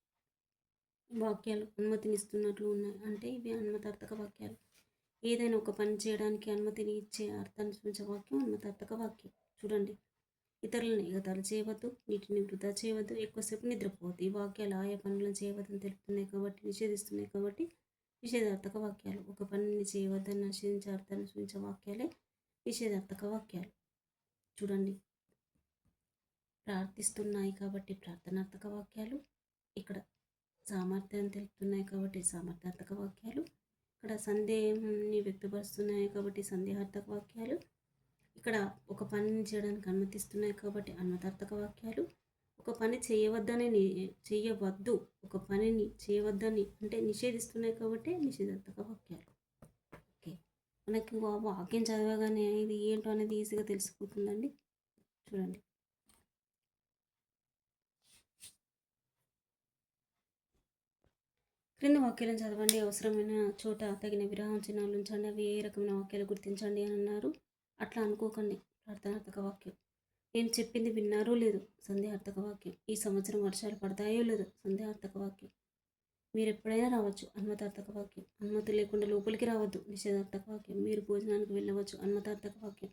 వాక్యాలు అనుమతినిస్తున్నట్లు ఉన్నాయి అంటే ఇవి అనుమతార్థక వాక్యాలు. ఏదైనా ఒక పని చేయడానికి అనుమతిని ఇచ్చే అర్థాన్ని సూచించే వాక్యం అనుమతార్థక వాక్యం. చూడండి, ఇతరులను ఎగతాళి చేయవద్దు, నీటిని వృధా చేయవద్దు, ఎక్కువసేపు నిద్రపోవద్దు. ఈ వాక్యాలు ఆయా పనులను చేయవద్దని తెలుపుతున్నాయి కాబట్టి, నిషేధిస్తున్నాయి కాబట్టి నిషేధార్థక వాక్యాలు. ఒక పనిని చేయవద్దని నిషేధించే అర్థాన్ని సూచించే వాక్యాలే నిషేధార్థక వాక్యాలు. చూడండి, ప్రార్థిస్తున్నాయి కాబట్టి ప్రార్థనార్థక వాక్యాలు. ఇక్కడ సామర్థ్యాన్ని తెలుపుతున్నాయి కాబట్టి సామర్థ్యార్థక వాక్యాలు. ఇక్కడ సందేహాన్ని వ్యక్తపరుస్తున్నాయి కాబట్టి సందేహార్థక వాక్యాలు. ఇక్కడ ఒక పనిని చేయడానికి అనుమతిస్తున్నాయి కాబట్టి అనుమతార్థక వాక్యాలు. ఒక పని చేయవద్దు, ఒక పనిని చేయవద్దని అంటే నిషేధిస్తున్నాయి కాబట్టి నిషేధార్థక వాక్యాలు. ఓకే, మనకి వాక్యం చదవగానే ఇది ఏంటో అనేది ఈజీగా తెలిసిపోతుందండి. చూడండి, క్రింది వాక్యాలను చదవండి, అవసరమైన చోట తగిన విరామ చిహ్నాలు ఉంచండి, అవి ఏ రకమైన వాక్యాలు గుర్తించండి అని అన్నారు. అట్లా అనుకోకండి. ప్రార్థనార్థక వాక్యం. నేను చెప్పింది విన్నారో లేదో, సందేహార్థక వాక్యం. ఈ సంవత్సరం వర్షాలు పడతాయో లేదో, సందేహార్థక వాక్యం. మీరు ఎప్పుడైనా రావచ్చు, అనుమతార్థక వాక్యం. అనుమతి లేకుండా లోపలికి రావద్దు, నిషేధార్థక వాక్యం. మీరు భోజనానికి వెళ్ళవచ్చు, అనుమతార్థక వాక్యం.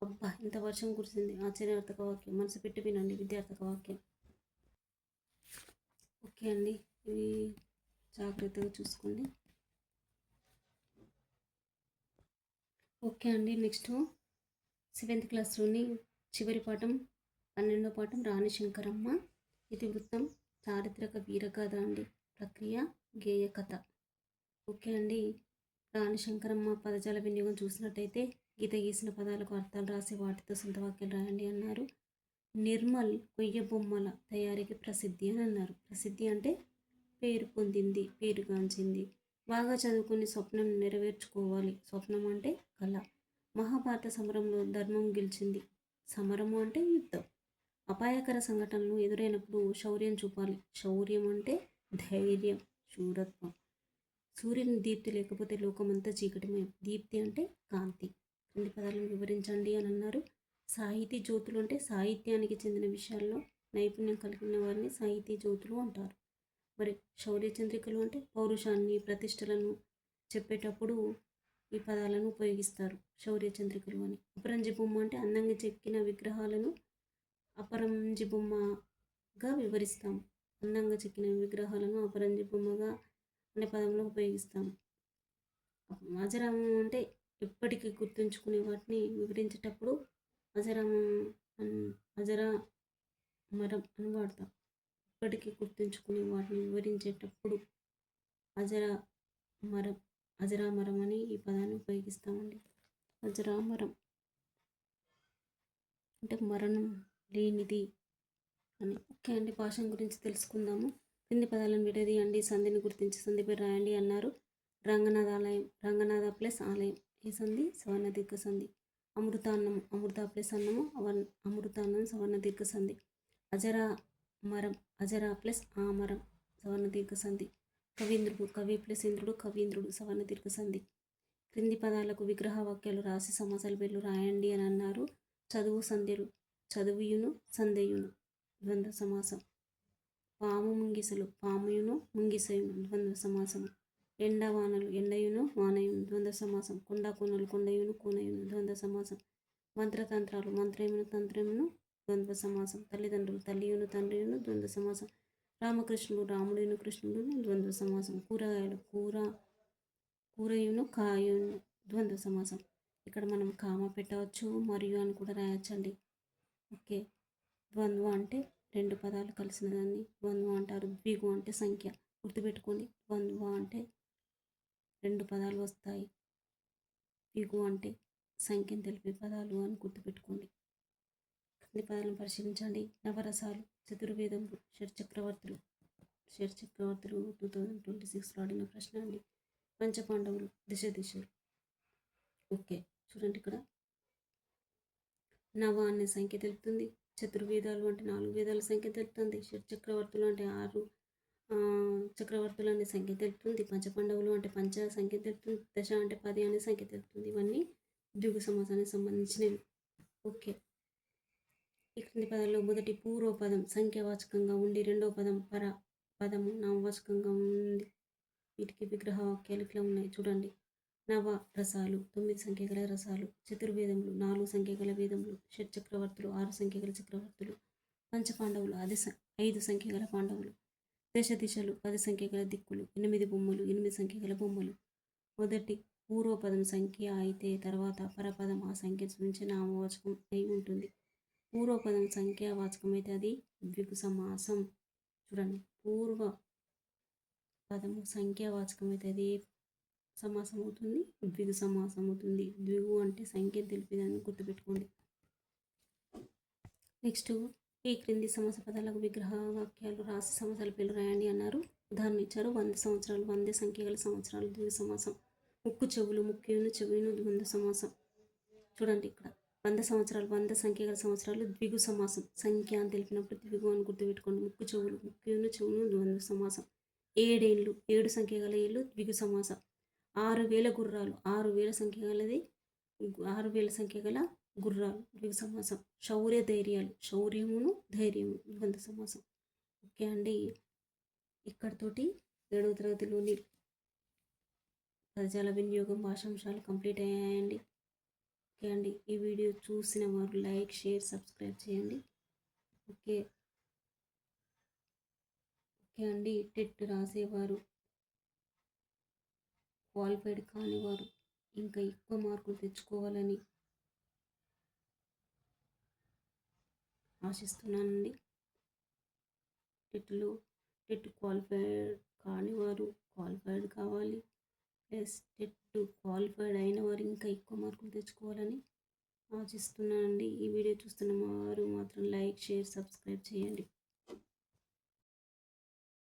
అబ్బా, ఇంత వర్షం కురిసింది, ఆశ్చర్యార్థక వాక్యం. మనసు పెట్టి వినండి, విద్యార్థక వాక్యం. ఓకే అండి, ఇవి జాగ్రత్తగా చూసుకోండి. ఓకే అండి. నెక్స్ట్ సెవెంత్ క్లాస్‌లోని చివరి పాఠం 12వ పాఠం రాణి శంకరమ్మ. ఇతివృత్తం చారిత్రక వీరగాథ అండి. ప్రక్రియ గేయ కథ. ఓకే అండి. రాణి శంకరమ్మ పదజాల వినియోగం చూసినట్టయితే గీత గీసిన పదాలకు అర్థాలు రాసి వాటితో సొంత వాక్యాలు రాయండి అన్నారు. నిర్మల్ కొయ్య బొమ్మల తయారీకి ప్రసిద్ధి అని అన్నారు. ప్రసిద్ధి అంటే పేరు పొందింది, పేరుగాంచింది. బాగా చదువుకుని స్వప్నం నెరవేర్చుకోవాలి. స్వప్నం అంటే కళ. మహాభారత సమరంలో ధర్మం గెలిచింది. సమరము అంటే యుద్ధం. అపాయకర సంఘటనలు ఎదురైనప్పుడు శౌర్యం చూపాలి. శౌర్యం అంటే ధైర్యం, శూరత్వం. సూర్యుని దీప్తి లేకపోతే లోకమంతా చీకటిమయం. దీప్తి అంటే కాంతి. కింది పదాలను వివరించండి అని అన్నారు. సాహితీ జ్యోతులు అంటే సాహిత్యానికి చెందిన విషయాల్లో నైపుణ్యం కలిగిన వారిని సాహితీ జ్యోతులు అంటారు. మరి శౌర్య చంద్రికలు అంటే పౌరుషాన్ని, ప్రతిష్టలను చెప్పేటప్పుడు ఈ పదాలను ఉపయోగిస్తారు. శౌర్య చంద్రికలు అని. అపరంజి బొమ్మ అంటే అందంగా చెక్కిన విగ్రహాలను అపరంజి బొమ్మగా వివరిస్తాము. అందంగా చెక్కిన విగ్రహాలను అపరంజి బొమ్మగా అనే పదంలో ఉపయోగిస్తాము. అజరామం అంటే ఎప్పటికీ గుర్తుంచుకునే వాటిని వివరించేటప్పుడు అజరామం అజరా మరం అని వాడతాం. ఇప్పటికీ గుర్తుంచుకునే వాటిని వివరించేటప్పుడు అజరా మరం అజరామరం అని ఈ పదాన్ని ఉపయోగిస్తామండి. అజరామరం అంటే మరణం లేనిది అని. ఓకే అండి. భాష గురించి తెలుసుకుందాము. కింది పదాలను విడదీయండి, సంధిని గుర్తించి సంధిపై రాయండి అన్నారు. రంగనాథ ఆలయం, రంగనాథ ప్లస్ ఆలయం. ఏ సంధి? సవర్ణ దీర్ఘ సంధి. అమృతాన్నం, అమృత ప్లస్ అన్నము అమృతాన్నం సవర్ణ దీర్ఘ సంధి. అజరా మరం, అజరా ప్లస్ ఆమరం సవర్ణ దీర్ఘ సంధి. కవీంద్రుడు, కవి ప్లస్ ఇంద్రుడు కవీంద్రుడు సవర్ణ దీర్ఘ సంధి. క్రింది పదాలకు విగ్రహ వాక్యాలు రాసి సమాసాల పేర్లు రాయండి అని అన్నారు. చదువు సంధ్యలు, చదువుయును సంధ్యయును ద్వంద్వ సమాసం. పాము ముంగిసలు, పాముయును ముంగిసయును ద్వంద్వ సమాసము. ఎండవానలు, ఎండయును వానయును ద్వంద్వ సమాసం. కొండ కోనలు, కొండయును కోనయును ద్వంద్వ సమాసం. మంత్రతంత్రాలు, మంత్రమును తంత్రమును ద్వంద్వ సమాసం. తల్లిదండ్రులు, తల్లియును తండ్రియును ద్వంద్వ సమాసం. రామకృష్ణుడు, రాముడును కృష్ణుడును ద్వంద్వ సమాసం. కూరగాయలు, కూరయును కాయును ద్వంద్వ సమాసం. ఇక్కడ మనం కామ పెట్టవచ్చు, మరియు అని కూడా రాయొచ్చండి. ఓకే. ద్వంద్వ అంటే రెండు పదాలు కలిసిన దాన్ని ద్వంద్వ అంటారు. ద్విగు అంటే సంఖ్య. గుర్తుపెట్టుకోండి. ద్వంద్వ అంటే రెండు పదాలు వస్తాయి. ద్విగు అంటే సంఖ్యను తెలిపే పదాలు అని గుర్తుపెట్టుకోండి. కింది పదాలను పరిశీలించండి. నవరసాలు, చతుర్వేదములు, షట్చక్రవర్తులు 2026లో ఆడిన ప్రశ్న అండి. పంచపాండవులు, దిశలు. ఓకే. చూడండి, ఇక్కడ నవ అనే సంఖ్య తెలుపుతుంది. చతుర్వేదాలు అంటే 4 వేదాల సంఖ్య తెలుపుతుంది. షట్చక్రవర్తులు అంటే 6 చక్రవర్తులు అనే సంఖ్య తెలుపుతుంది. పంచపాండవులు అంటే పంచ సంఖ్య తెలుపుతుంది. దశ అంటే 10 అనే సంఖ్య తెలుపుతుంది. ఇవన్నీ ద్విగు సమాసానికి సంబంధించినవి. ఓకే. ఈ క్రింది పదాల్లో మొదటి పూర్వపదం సంఖ్యావాచకంగా ఉండి రెండవ పదం పదము నామవాచకంగా ఉంది. వీటికి విగ్రహ వాక్యాలు ఇట్లా ఉన్నాయి. చూడండి. నవ రసాలు, 9 సంఖ్య గల రసాలు. చతుర్వేదములు, 4 సంఖ్య గల వేదములు. షట్చక్రవర్తులు, 6 సంఖ్య గల చక్రవర్తులు. పంచపాండవులు, 5 సంఖ్య గల పాండవులు. దిశలు, 10 సంఖ్య గల దిక్కులు. 8 బొమ్మలు, 8 సంఖ్య గల బొమ్మలు. మొదటి పూర్వపదం సంఖ్య అయితే తర్వాత పరపదం ఆ సంఖ్య నుంచి నామవాచకం అయి ఉంటుంది. పూర్వపదం సంఖ్యావాచకం అయితే అది ద్విగు సమాసం. చూడండి, పూర్వ పదము సంఖ్యావాచకం అయితే అది సమాసం అవుతుంది, ద్విగు సమాసం అవుతుంది. ద్విగు అంటే సంఖ్య తెలిపేదాన్ని గుర్తుపెట్టుకోండి. నెక్స్ట్, ఈ క్రింది సమాస పదాలకు విగ్రహ వాక్యాలు రాసి సమాసాల పేర్లు రాయండి అన్నారు. ఉదాహరణ ఇచ్చారు. 100 సంవత్సరాలు, 100 సంఖ్య గల సంవత్సరాలు ద్విగు సమాసం. ముక్కు చెవులు, ముఖ్యును చెవును ద్వంద్వ సమాసం. చూడండి, ఇక్కడ 100 సంవత్సరాలు, 100 సంఖ్య గల సంవత్సరాలు ద్విగు సమాసం. సంఖ్య అని తెలిపినప్పుడు ద్విగు అని గుర్తుపెట్టుకోండి. ముక్కు చెవులు, ముఖ్యును చెవును ద్వంద్వ సమాసం. 7 ఏళ్ళు, 7 సంఖ్య గల ఏళ్ళు ద్విగు సమాసం. 6000 గుర్రాలు, 6000 సంఖ్య గలది 6000 సంఖ్య గల గుర్రాలు ద్విగు సమాసం. శౌర్య ధైర్యాలు, శౌర్యమును ధైర్యము ద్వంద్వ సమాసం. ఓకే అండి. ఇక్కడితోటి 7వ తరగతిలోని పదజాల వినియోగం భాషాంశాలు కంప్లీట్ అయ్యాయండి. ఓకే అండి. ఈ వీడియో చూసిన వారు లైక్, షేర్, సబ్స్క్రైబ్ చేయండి. ఓకే అండి. టెట్ రాసేవారు, క్వాలిఫైడ్ కానివారు ఇంకా ఎక్కువ మార్కులు తెచ్చుకోవాలని ఆశిస్తున్నానండి. టెట్ క్వాలిఫైడ్ కాని వారు క్వాలిఫైడ్ కావాలి, ప్లస్ టెట్ క్వాలిఫైడ్ అయిన వారు ఇంకా ఎక్కువ మార్కులు తెచ్చుకోవాలని ఆశిస్తున్నానండి. ఈ వీడియో చూస్తున్న వారు మాత్రం లైక్, షేర్, సబ్స్క్రైబ్ చేయండి.